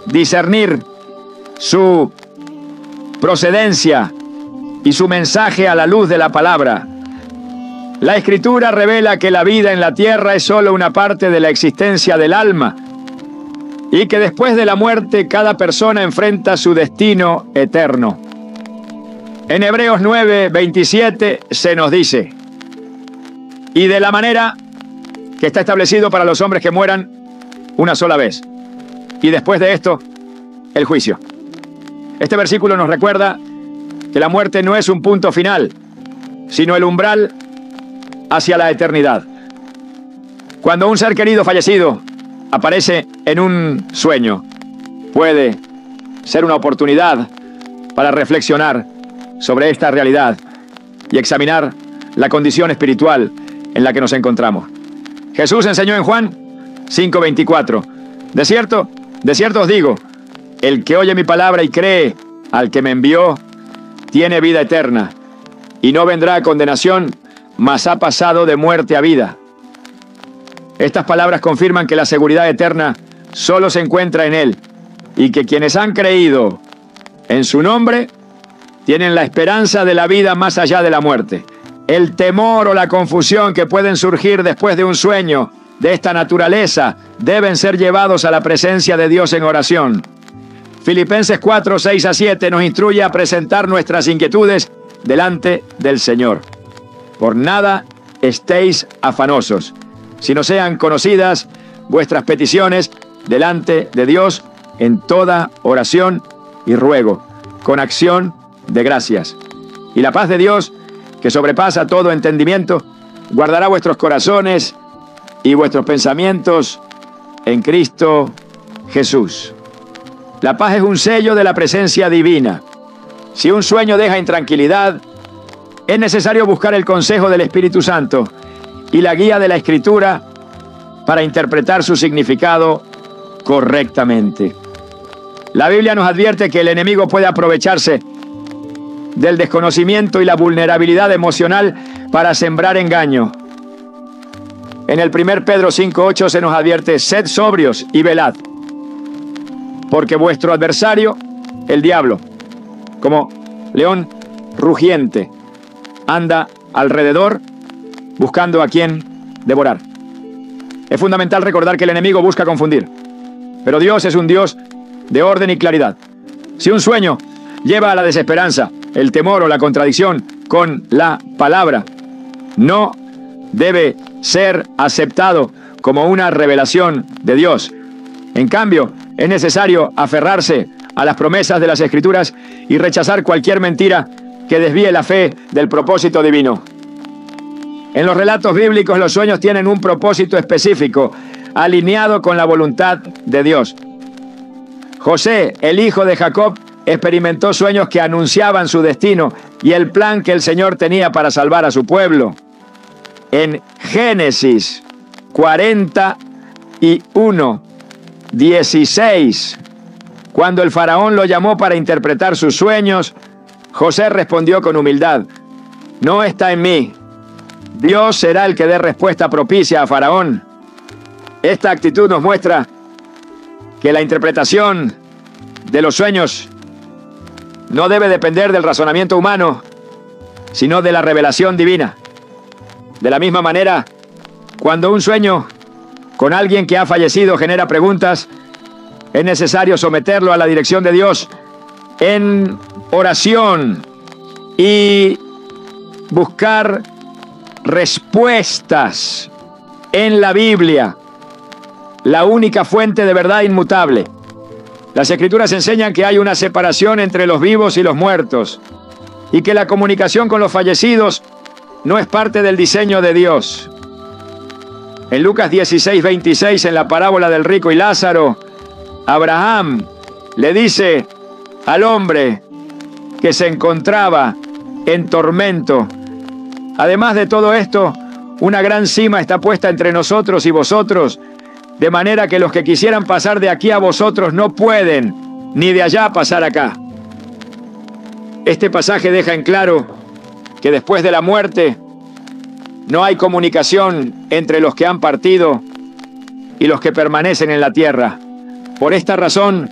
Speaker 1: discernir su procedencia y su mensaje a la luz de la palabra. La Escritura revela que la vida en la tierra es solo una parte de la existencia del alma, y que después de la muerte cada persona enfrenta su destino eterno. En Hebreos 9:27 se nos dice: y de la manera que está establecido para los hombres que mueran una sola vez, y después de esto, el juicio. Este versículo nos recuerda que la muerte no es un punto final, sino el umbral hacia la eternidad. Cuando un ser querido fallecido aparece en un sueño, puede ser una oportunidad para reflexionar sobre esta realidad y examinar la condición espiritual en la que nos encontramos. Jesús enseñó en Juan 5:24: de cierto os digo, el que oye mi palabra y cree al que me envió, tiene vida eterna, y no vendrá a condenación, mas ha pasado de muerte a vida. Estas palabras confirman que la seguridad eterna solo se encuentra en Él, y que quienes han creído en su nombre tienen la esperanza de la vida más allá de la muerte. El temor o la confusión que pueden surgir después de un sueño de esta naturaleza deben ser llevados a la presencia de Dios en oración. Filipenses 4:6-7 nos instruye a presentar nuestras inquietudes delante del Señor. Por nada estéis afanosos, sino sean conocidas vuestras peticiones delante de Dios en toda oración y ruego, con acción de gracias. Y la paz de Dios, que sobrepasa todo entendimiento, guardará vuestros corazones y vuestros pensamientos en Cristo Jesús. La paz es un sello de la presencia divina. Si un sueño deja intranquilidad, es necesario buscar el consejo del Espíritu Santo y la guía de la Escritura para interpretar su significado correctamente. La Biblia nos advierte que el enemigo puede aprovecharse del desconocimiento y la vulnerabilidad emocional para sembrar engaño. En el 1 Pedro 5:8 se nos advierte: sed sobrios y velad, porque vuestro adversario, el diablo, como león rugiente, anda alrededor buscando a quien devorar. Es fundamental recordar que el enemigo busca confundir, pero Dios es un Dios de orden y claridad. Si un sueño lleva a la desesperanza, el temor o la contradicción con la palabra, no debe ser aceptado como una revelación de Dios. En cambio, es necesario aferrarse a las promesas de las Escrituras y rechazar cualquier mentira que desvíe la fe del propósito divino. En los relatos bíblicos, los sueños tienen un propósito específico, alineado con la voluntad de Dios. José, el hijo de Jacob, experimentó sueños que anunciaban su destino y el plan que el Señor tenía para salvar a su pueblo. En Génesis 41:16, cuando el faraón lo llamó para interpretar sus sueños, José respondió con humildad: no está en mí. Dios será el que dé respuesta propicia a Faraón. Esta actitud nos muestra que la interpretación de los sueños no debe depender del razonamiento humano, sino de la revelación divina. De la misma manera, cuando un sueño con alguien que ha fallecido genera preguntas, es necesario someterlo a la dirección de Dios en oración y buscar respuestas en la Biblia, la única fuente de verdad inmutable. Las Escrituras enseñan que hay una separación entre los vivos y los muertos y que la comunicación con los fallecidos no es parte del diseño de Dios. En Lucas 16:26, en la parábola del rico y Lázaro, Abraham le dice al hombre que se encontraba en tormento: además de todo esto, una gran cima está puesta entre nosotros y vosotros, de manera que los que quisieran pasar de aquí a vosotros no pueden, ni de allá pasar acá. Este pasaje deja en claro que después de la muerte no hay comunicación entre los que han partido y los que permanecen en la tierra. Por esta razón,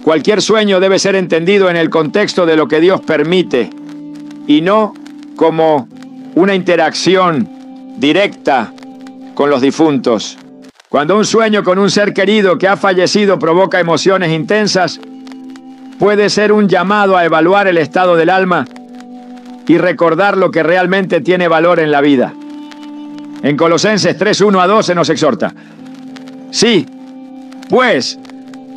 Speaker 1: cualquier sueño debe ser entendido en el contexto de lo que Dios permite y no como una interacción directa con los difuntos. Cuando un sueño con un ser querido que ha fallecido provoca emociones intensas, puede ser un llamado a evaluar el estado del alma y recordar lo que realmente tiene valor en la vida. En Colosenses 3:1-2 se nos exhorta: sí, pues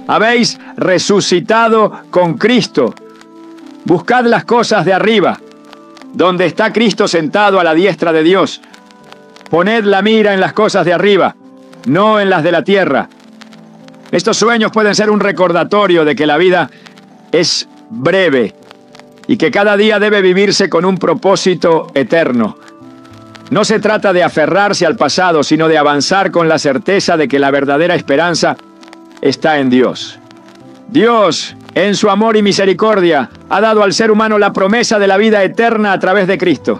Speaker 1: habéis resucitado con Cristo. Buscad las cosas de arriba, donde está Cristo sentado a la diestra de Dios. Poned la mira en las cosas de arriba, no en las de la tierra. Estos sueños pueden ser un recordatorio de que la vida es breve y que cada día debe vivirse con un propósito eterno. No se trata de aferrarse al pasado, sino de avanzar con la certeza de que la verdadera esperanza está en Dios. Dios, en su amor y misericordia, ha dado al ser humano la promesa de la vida eterna a través de Cristo.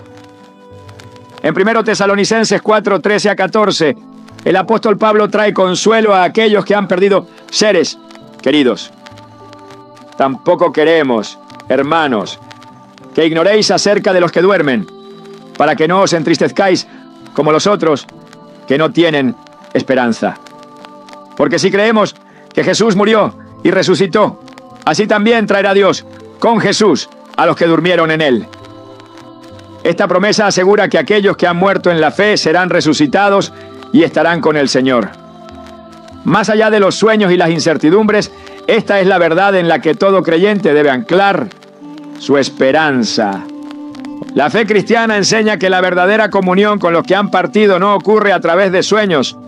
Speaker 1: En 1 Tesalonicenses 4:13-14, el apóstol Pablo trae consuelo a aquellos que han perdido seres queridos. Tampoco queremos, hermanos, que ignoréis acerca de los que duermen, para que no os entristezcáis como los otros que no tienen esperanza. Porque si creemos que Jesús murió y resucitó, así también traerá Dios con Jesús a los que durmieron en él. Esta promesa asegura que aquellos que han muerto en la fe serán resucitados y estarán con el Señor. Más allá de los sueños y las incertidumbres, Esta es la verdad en la que todo creyente debe anclar su esperanza. La fe cristiana enseña que la verdadera comunión con los que han partido no ocurre a través de sueños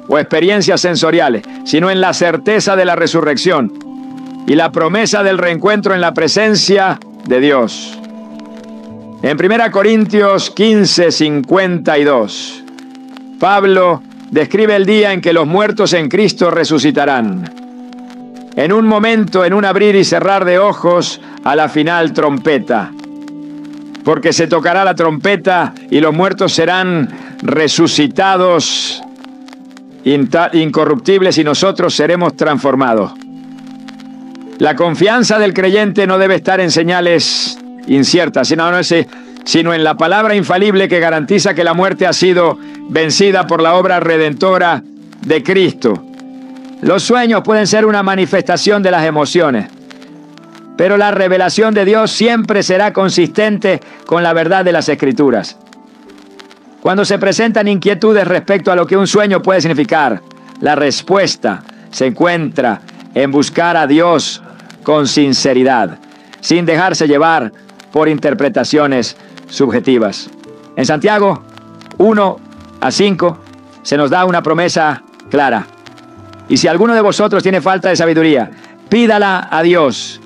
Speaker 1: o experiencias sensoriales, sino en la certeza de la resurrección y la promesa del reencuentro en la presencia de Dios. En 1 Corintios 15:52, Pablo describe el día en que los muertos en Cristo resucitarán. En un momento, en un abrir y cerrar de ojos, a la final trompeta. Porque se tocará la trompeta y los muertos serán resucitados incorruptibles y nosotros seremos transformados. La confianza del creyente no debe estar en señales inciertas, sino en la palabra infalible que garantiza que la muerte ha sido vencida por la obra redentora de Cristo. Los sueños pueden ser una manifestación de las emociones, pero la revelación de Dios siempre será consistente con la verdad de las Escrituras. Cuando se presentan inquietudes respecto a lo que un sueño puede significar, la respuesta se encuentra en buscar a Dios con sinceridad, sin dejarse llevar por interpretaciones subjetivas. En Santiago 1:5 se nos da una promesa clara. Y si alguno de vosotros tiene falta de sabiduría, pídala a Dios,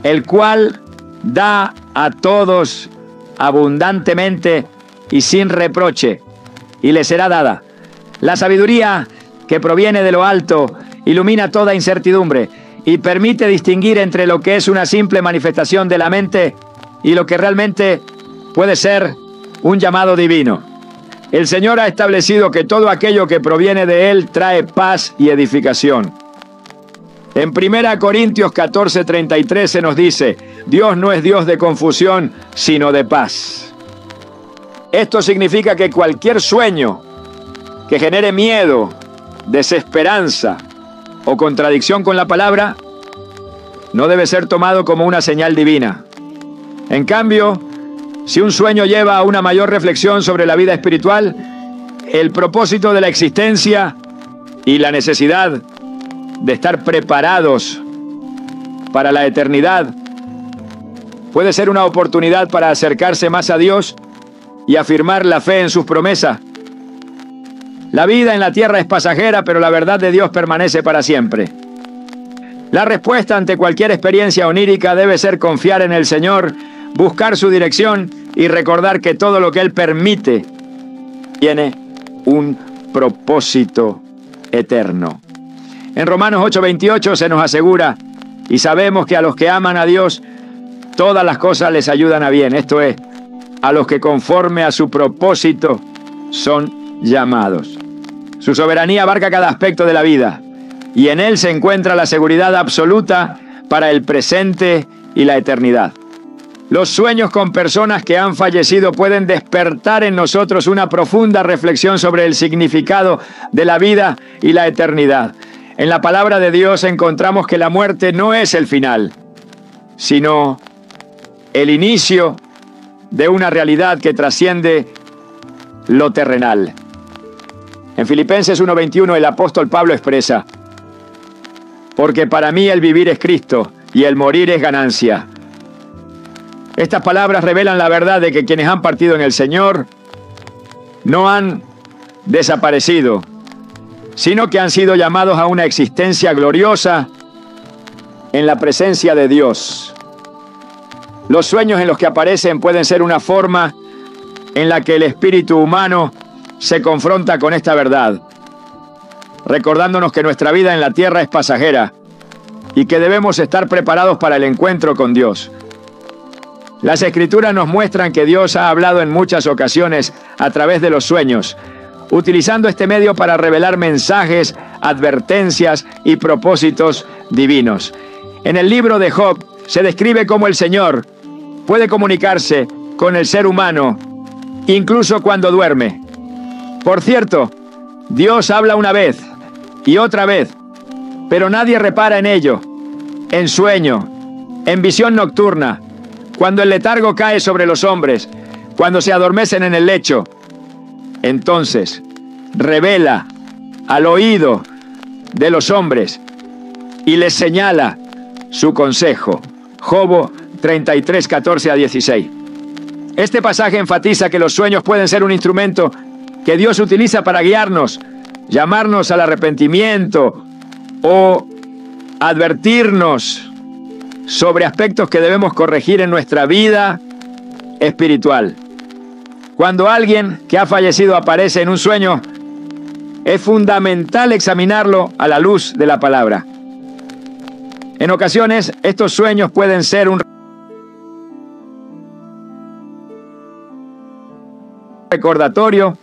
Speaker 1: el cual da a todos abundantemente y sin reproche, y le será dada. La sabiduría que proviene de lo alto ilumina toda incertidumbre y permite distinguir entre lo que es una simple manifestación de la mente y lo que realmente puede ser un llamado divino. El Señor ha establecido que todo aquello que proviene de Él trae paz y edificación. En 1 Corintios 14:33 se nos dice: Dios no es Dios de confusión, sino de paz. Esto significa que cualquier sueño que genere miedo, desesperanza o contradicción con la palabra no debe ser tomado como una señal divina. En cambio, si un sueño lleva a una mayor reflexión sobre la vida espiritual, el propósito de la existencia y la necesidad de estar preparados para la eternidad, puede ser una oportunidad para acercarse más a Dios y afirmar la fe en sus promesas. La vida en la tierra es pasajera, pero la verdad de Dios permanece para siempre. La respuesta ante cualquier experiencia onírica debe ser confiar en el Señor, buscar su dirección y recordar que todo lo que Él permite tiene un propósito eterno. En Romanos 8:28 se nos asegura: y sabemos que a los que aman a Dios, todas las cosas les ayudan a bien. Esto es, a los que conforme a su propósito son llamados. Su soberanía abarca cada aspecto de la vida, y en Él se encuentra la seguridad absoluta para el presente y la eternidad. Los sueños con personas que han fallecido pueden despertar en nosotros una profunda reflexión sobre el significado de la vida y la eternidad. En la palabra de Dios encontramos que la muerte no es el final, sino el inicio de una realidad que trasciende lo terrenal. En Filipenses 1:21 el apóstol Pablo expresa: porque para mí el vivir es Cristo y el morir es ganancia. Estas palabras revelan la verdad de que quienes han partido en el Señor no han desaparecido, sino que han sido llamados a una existencia gloriosa en la presencia de Dios. Los sueños en los que aparecen pueden ser una forma en la que el espíritu humano se confronta con esta verdad, recordándonos que nuestra vida en la tierra es pasajera y que debemos estar preparados para el encuentro con Dios. Las Escrituras nos muestran que Dios ha hablado en muchas ocasiones a través de los sueños, utilizando este medio para revelar mensajes, advertencias y propósitos divinos. En el libro de Job se describe cómo el Señor puede comunicarse con el ser humano, incluso cuando duerme. Por cierto, Dios habla una vez y otra vez, pero nadie repara en ello. En sueño, en visión nocturna, cuando el letargo cae sobre los hombres, cuando se adormecen en el lecho, entonces revela al oído de los hombres y les señala su consejo. Job 33, 14 a 16. Este pasaje enfatiza que los sueños pueden ser un instrumento que Dios utiliza para guiarnos, llamarnos al arrepentimiento o advertirnos sobre aspectos que debemos corregir en nuestra vida espiritual. Cuando alguien que ha fallecido aparece en un sueño, es fundamental examinarlo a la luz de la palabra. En ocasiones, estos sueños pueden ser un recordatorio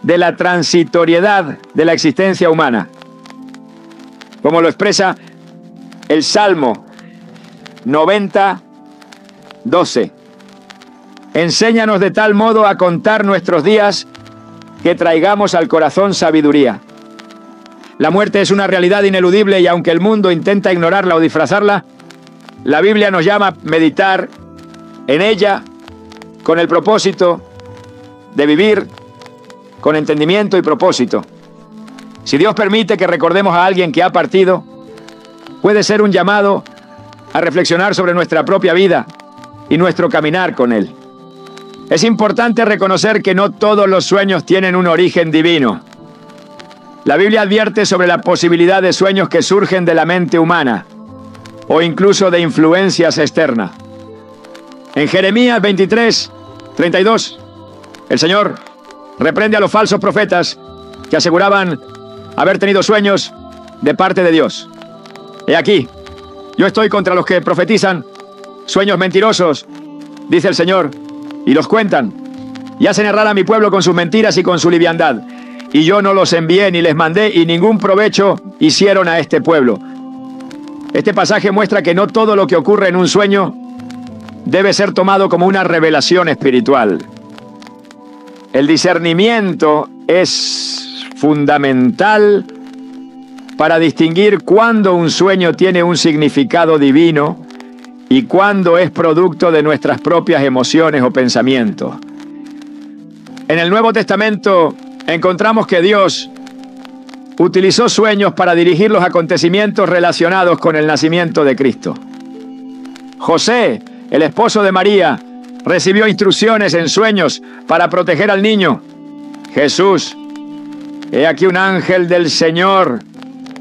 Speaker 1: de la transitoriedad de la existencia humana, como lo expresa el Salmo 90, 12. Enséñanos de tal modo a contar nuestros días que traigamos al corazón sabiduría. La muerte es una realidad ineludible y aunque el mundo intenta ignorarla o disfrazarla, la Biblia nos llama a meditar en ella con el propósito de vivir con entendimiento y propósito. Si Dios permite que recordemos a alguien que ha partido, puede ser un llamado a reflexionar sobre nuestra propia vida y nuestro caminar con Él. Es importante reconocer que no todos los sueños tienen un origen divino. La Biblia advierte sobre la posibilidad de sueños que surgen de la mente humana o incluso de influencias externas. En Jeremías 23, 32, el Señor reprende a los falsos profetas que aseguraban haber tenido sueños de parte de Dios. He aquí, yo estoy contra los que profetizan sueños mentirosos, dice el Señor, y los cuentan, y hacen errar a mi pueblo con sus mentiras y con su liviandad. Y yo no los envié ni les mandé, y ningún provecho hicieron a este pueblo. Este pasaje muestra que no todo lo que ocurre en un sueño debe ser tomado como una revelación espiritual. El discernimiento es fundamental para distinguir cuándo un sueño tiene un significado divino y cuándo es producto de nuestras propias emociones o pensamientos. En el Nuevo Testamento encontramos que Dios utilizó sueños para dirigir los acontecimientos relacionados con el nacimiento de Cristo. José, el esposo de María, recibió instrucciones en sueños para proteger al niño. Jesús, he aquí un ángel del Señor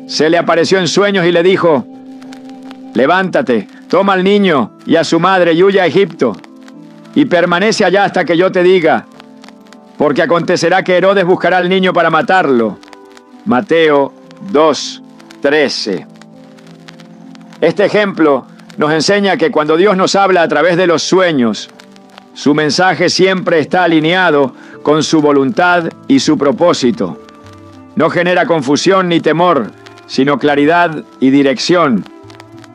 Speaker 1: se le apareció en sueños y le dijo: levántate, toma al niño y a su madre y huye a Egipto, y permanece allá hasta que yo te diga, porque acontecerá que Herodes buscará al niño para matarlo. Mateo 2:13. Este ejemplo nos enseña que cuando Dios nos habla a través de los sueños, su mensaje siempre está alineado con su voluntad y su propósito. No genera confusión ni temor, sino claridad y dirección.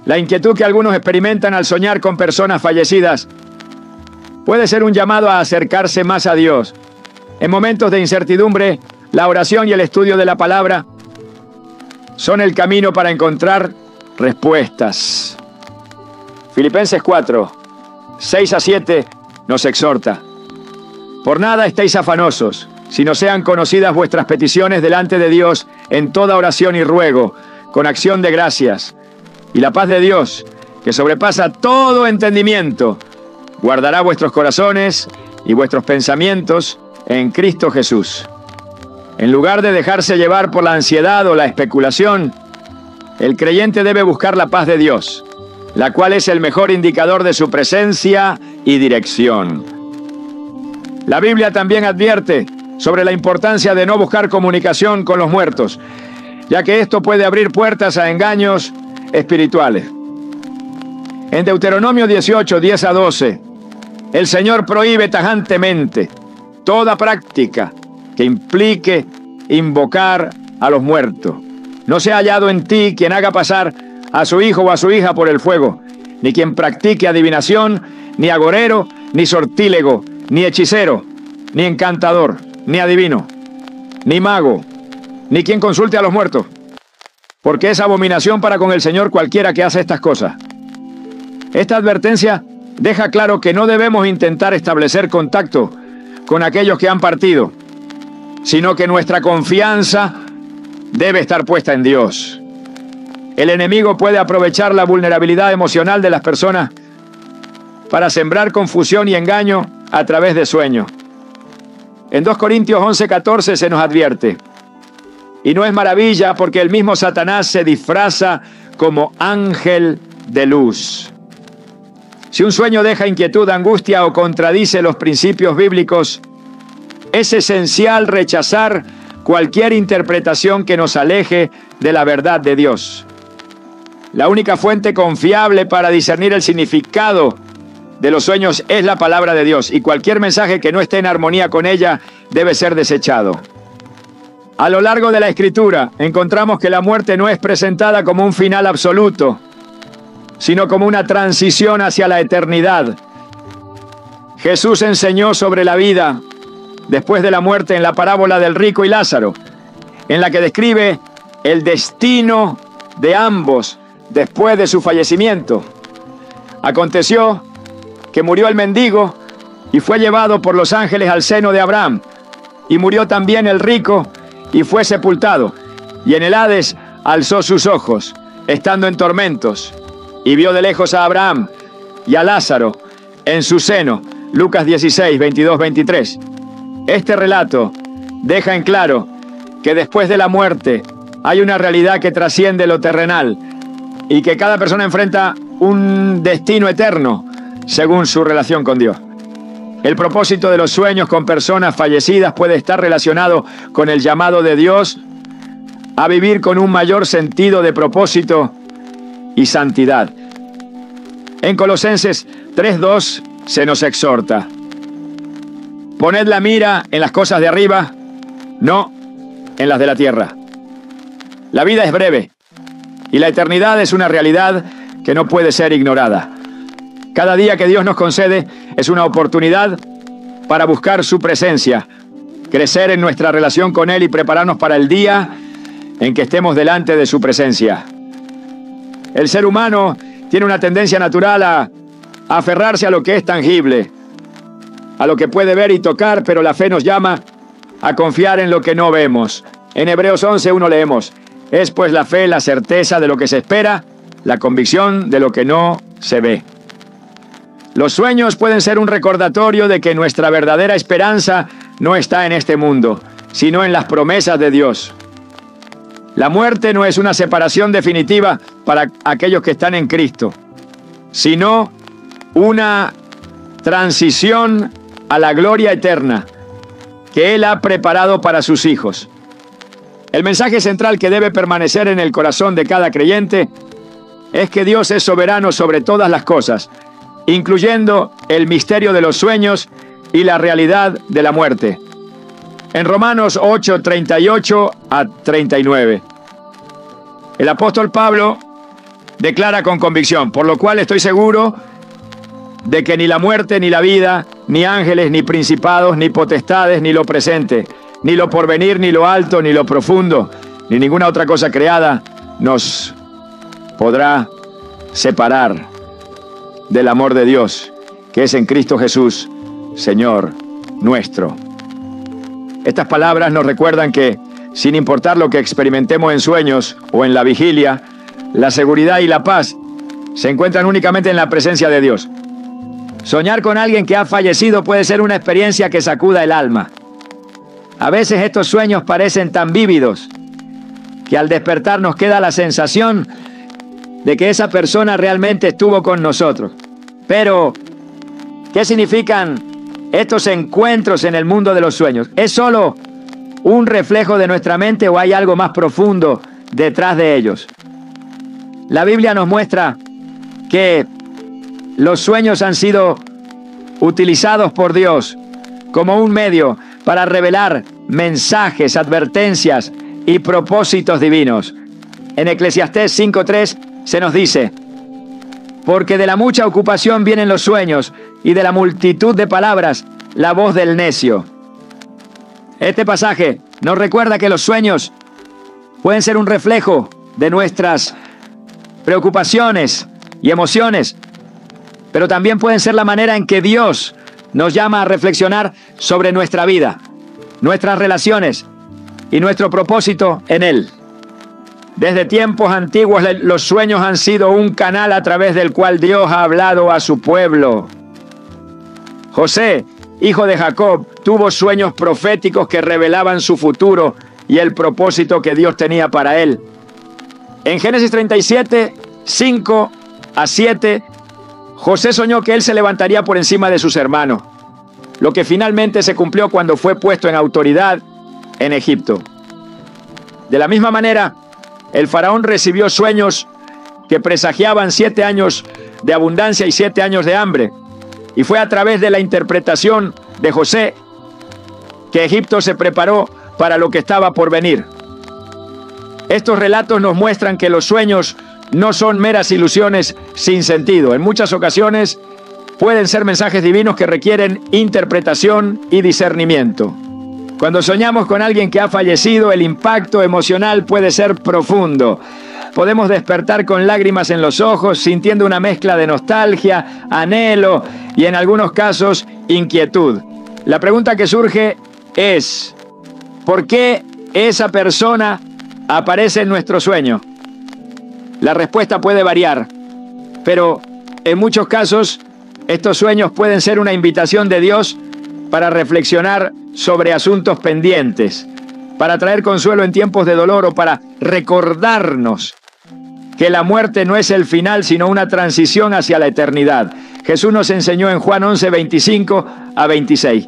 Speaker 1: La inquietud que algunos experimentan al soñar con personas fallecidas puede ser un llamado a acercarse más a Dios. En momentos de incertidumbre, la oración y el estudio de la palabra son el camino para encontrar respuestas. Filipenses 4, 6 a 7 nos exhorta: por nada estéis afanosos, sino sean conocidas vuestras peticiones delante de Dios en toda oración y ruego, con acción de gracias. Y la paz de Dios, que sobrepasa todo entendimiento, guardará vuestros corazones y vuestros pensamientos en Cristo Jesús. En lugar de dejarse llevar por la ansiedad o la especulación, el creyente debe buscar la paz de Dios, la cual es el mejor indicador de su presencia y dirección. La Biblia también advierte sobre la importancia de no buscar comunicación con los muertos, ya que esto puede abrir puertas a engaños espirituales. En Deuteronomio 18, 10 a 12, el Señor prohíbe tajantemente toda práctica que implique invocar a los muertos. No sea hallado en ti quien haga pasar a su hijo o a su hija por el fuego, ni quien practique adivinación, ni agorero, ni sortílego, ni hechicero, ni encantador, ni adivino, ni mago, ni quien consulte a los muertos, porque es abominación para con el Señor cualquiera que hace estas cosas. Esta advertencia deja claro que no debemos intentar establecer contacto con aquellos que han partido, sino que nuestra confianza debe estar puesta en Dios. El enemigo puede aprovechar la vulnerabilidad emocional de las personas para sembrar confusión y engaño a través de sueños. En 2 Corintios 11:14 se nos advierte: y no es maravilla, porque el mismo Satanás se disfraza como ángel de luz. Si un sueño deja inquietud, angustia o contradice los principios bíblicos, es esencial rechazar cualquier interpretación que nos aleje de la verdad de Dios. La única fuente confiable para discernir el significado de los sueños es la palabra de Dios, y cualquier mensaje que no esté en armonía con ella debe ser desechado. A lo largo de la Escritura encontramos que la muerte no es presentada como un final absoluto, sino como una transición hacia la eternidad. Jesús enseñó sobre la vida después de la muerte en la parábola del rico y Lázaro, en la que describe el destino de ambos después de su fallecimiento. Aconteció que murió el mendigo y fue llevado por los ángeles al seno de Abraham, y murió también el rico y fue sepultado, y en el Hades alzó sus ojos, estando en tormentos, y vio de lejos a Abraham y a Lázaro en su seno. Lucas 16, 22, 23. Este relato deja en claro que después de la muerte hay una realidad que trasciende lo terrenal y que cada persona enfrenta un destino eterno según su relación con Dios. El propósito de los sueños con personas fallecidas puede estar relacionado con el llamado de Dios a vivir con un mayor sentido de propósito y santidad. En Colosenses 3:2 se nos exhorta: poned la mira en las cosas de arriba, no en las de la tierra. La vida es breve y la eternidad es una realidad que no puede ser ignorada. Cada día que Dios nos concede es una oportunidad para buscar su presencia, crecer en nuestra relación con Él y prepararnos para el día en que estemos delante de su presencia. El ser humano tiene una tendencia natural a aferrarse a lo que es tangible, a lo que puede ver y tocar, pero la fe nos llama a confiar en lo que no vemos. En Hebreos 11:1 leemos: es pues la fe la certeza de lo que se espera, la convicción de lo que no se ve. Los sueños pueden ser un recordatorio de que nuestra verdadera esperanza no está en este mundo, sino en las promesas de Dios. La muerte no es una separación definitiva para aquellos que están en Cristo, sino una transición a la gloria eterna que Él ha preparado para sus hijos. El mensaje central que debe permanecer en el corazón de cada creyente es que Dios es soberano sobre todas las cosas, incluyendo el misterio de los sueños y la realidad de la muerte. En Romanos 8, 38 a 39, el apóstol Pablo declara con convicción: por lo cual estoy seguro de que ni la muerte, ni la vida, ni ángeles, ni principados, ni potestades, ni lo presente, ni lo porvenir, ni lo alto, ni lo profundo, ni ninguna otra cosa creada nos podrá separar del amor de Dios, que es en Cristo Jesús, Señor nuestro. Estas palabras nos recuerdan que, sin importar lo que experimentemos en sueños o en la vigilia, la seguridad y la paz se encuentran únicamente en la presencia de Dios. Soñar con alguien que ha fallecido puede ser una experiencia que sacuda el alma. A veces estos sueños parecen tan vívidos que al despertar nos queda la sensación de que esa persona realmente estuvo con nosotros. Pero, ¿qué significan estos encuentros en el mundo de los sueños? ¿Es solo un reflejo de nuestra mente o hay algo más profundo detrás de ellos? La Biblia nos muestra que los sueños han sido utilizados por Dios como un medio para revelar mensajes, advertencias y propósitos divinos. En Eclesiastés 5:3 se nos dice: porque de la mucha ocupación vienen los sueños, y de la multitud de palabras la voz del necio. Este pasaje nos recuerda que los sueños pueden ser un reflejo de nuestras preocupaciones y emociones, pero también pueden ser la manera en que Dios nos llama a reflexionar sobre nuestra vida, nuestras relaciones y nuestro propósito en Él. Desde tiempos antiguos los sueños han sido un canal a través del cual Dios ha hablado a su pueblo. José, hijo de Jacob, tuvo sueños proféticos que revelaban su futuro y el propósito que Dios tenía para él. En Génesis 37, 5 a 7, José soñó que él se levantaría por encima de sus hermanos, lo que finalmente se cumplió cuando fue puesto en autoridad en Egipto. De la misma manera, el faraón recibió sueños que presagiaban 7 años de abundancia y 7 años de hambre. Y fue a través de la interpretación de José que Egipto se preparó para lo que estaba por venir. Estos relatos nos muestran que los sueños no son meras ilusiones sin sentido. En muchas ocasiones pueden ser mensajes divinos que requieren interpretación y discernimiento. Cuando soñamos con alguien que ha fallecido, el impacto emocional puede ser profundo. Podemos despertar con lágrimas en los ojos, sintiendo una mezcla de nostalgia, anhelo y en algunos casos inquietud. La pregunta que surge es, ¿por qué esa persona aparece en nuestro sueño? La respuesta puede variar, pero en muchos casos estos sueños pueden ser una invitación de Dios para reflexionar sobre asuntos pendientes, para traer consuelo en tiempos de dolor o para recordarnos que la muerte no es el final, sino una transición hacia la eternidad. Jesús nos enseñó en Juan 11, 25 a 26.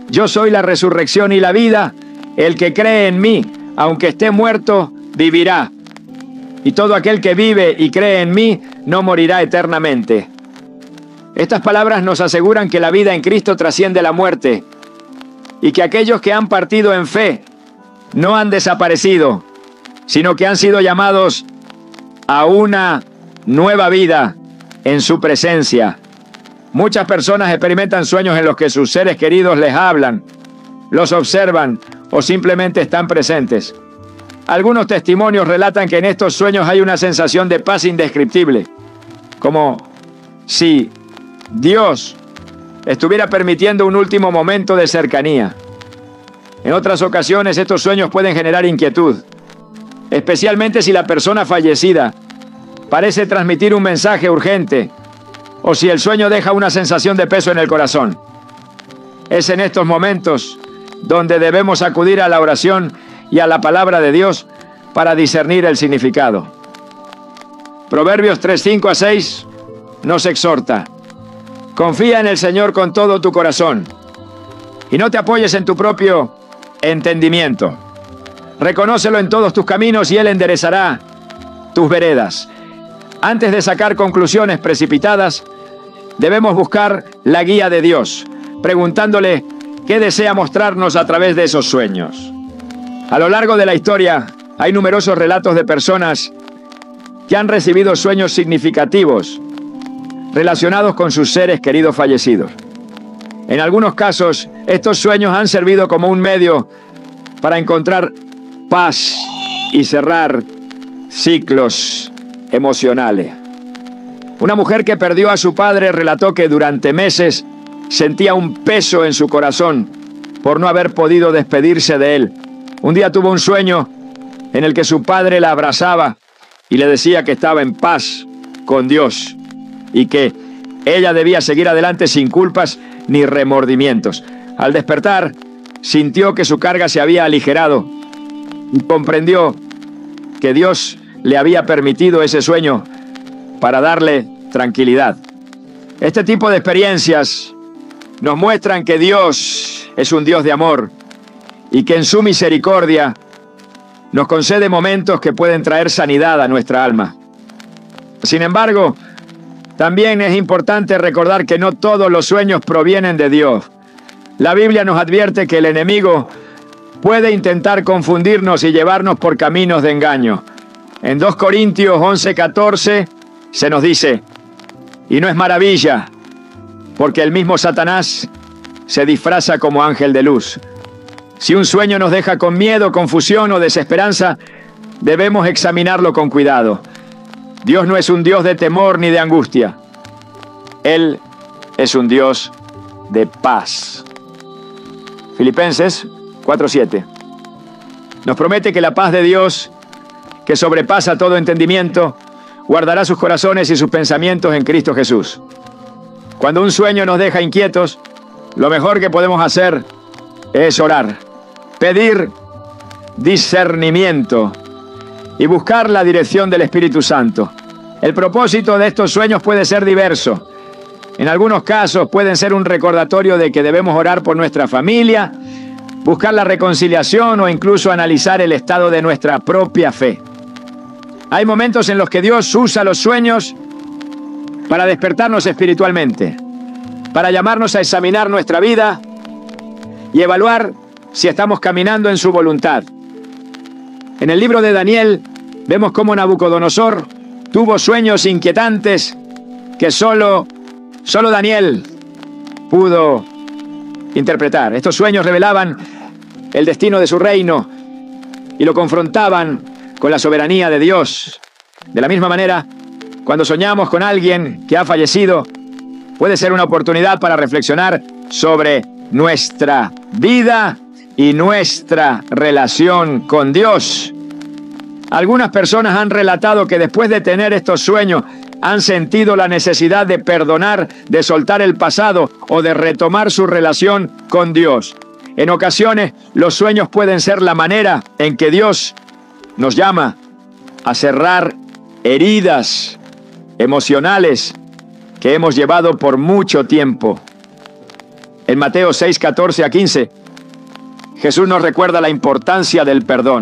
Speaker 1: Yo soy la resurrección y la vida. El que cree en mí, aunque esté muerto, vivirá. Y todo aquel que vive y cree en mí, no morirá eternamente. Estas palabras nos aseguran que la vida en Cristo trasciende la muerte y que aquellos que han partido en fe no han desaparecido, sino que han sido llamados a una nueva vida en su presencia. Muchas personas experimentan sueños en los que sus seres queridos les hablan, los observan o simplemente están presentes. Algunos testimonios relatan que en estos sueños hay una sensación de paz indescriptible, como si Dios estuviera permitiendo un último momento de cercanía. En otras ocasiones estos sueños pueden generar inquietud, especialmente si la persona fallecida parece transmitir un mensaje urgente o si el sueño deja una sensación de peso en el corazón. Es en estos momentos donde debemos acudir a la oración y a la palabra de Dios para discernir el significado. Proverbios 3, 5 a 6 nos exhorta: confía en el Señor con todo tu corazón y no te apoyes en tu propio entendimiento. Reconócelo en todos tus caminos y Él enderezará tus veredas. Antes de sacar conclusiones precipitadas, debemos buscar la guía de Dios, preguntándole qué desea mostrarnos a través de esos sueños. A lo largo de la historia, hay numerosos relatos de personas que han recibido sueños significativos relacionados con sus seres queridos fallecidos. En algunos casos, estos sueños han servido como un medio para encontrar paz y cerrar ciclos emocionales. Una mujer que perdió a su padre relató que durante meses sentía un peso en su corazón por no haber podido despedirse de él. Un día tuvo un sueño en el que su padre la abrazaba y le decía que estaba en paz con Dios y que ella debía seguir adelante sin culpas ni remordimientos. Al despertar, sintió que su carga se había aligerado y comprendió que Dios le había permitido ese sueño para darle tranquilidad. Este tipo de experiencias nos muestran que Dios es un Dios de amor y que en su misericordia nos concede momentos que pueden traer sanidad a nuestra alma. Sin embargo, también es importante recordar que no todos los sueños provienen de Dios. La Biblia nos advierte que el enemigo puede intentar confundirnos y llevarnos por caminos de engaño. En 2 Corintios 11:14 se nos dice: y no es maravilla, porque el mismo Satanás se disfraza como ángel de luz. Si un sueño nos deja con miedo, confusión o desesperanza, debemos examinarlo con cuidado. Dios no es un Dios de temor ni de angustia. Él es un Dios de paz. Filipenses 4:7 nos promete que la paz de Dios, que sobrepasa todo entendimiento, guardará sus corazones y sus pensamientos en Cristo Jesús. Cuando un sueño nos deja inquietos, lo mejor que podemos hacer es orar, pedir discernimiento y buscar la dirección del Espíritu Santo. El propósito de estos sueños puede ser diverso. En algunos casos pueden ser un recordatorio de que debemos orar por nuestra familia, buscar la reconciliación o incluso analizar el estado de nuestra propia fe. Hay momentos en los que Dios usa los sueños para despertarnos espiritualmente, para llamarnos a examinar nuestra vida y evaluar si estamos caminando en su voluntad. En el libro de Daniel vemos cómo Nabucodonosor tuvo sueños inquietantes que solo Daniel pudo interpretar. Estos sueños revelaban el destino de su reino y lo confrontaban con la soberanía de Dios. De la misma manera, cuando soñamos con alguien que ha fallecido, puede ser una oportunidad para reflexionar sobre nuestra vida y nuestra relación con Dios. Algunas personas han relatado que después de tener estos sueños han sentido la necesidad de perdonar, de soltar el pasado o de retomar su relación con Dios. En ocasiones, los sueños pueden ser la manera en que Dios nos llama a cerrar heridas emocionales que hemos llevado por mucho tiempo. En Mateo 6, 14 a 15, Jesús nos recuerda la importancia del perdón.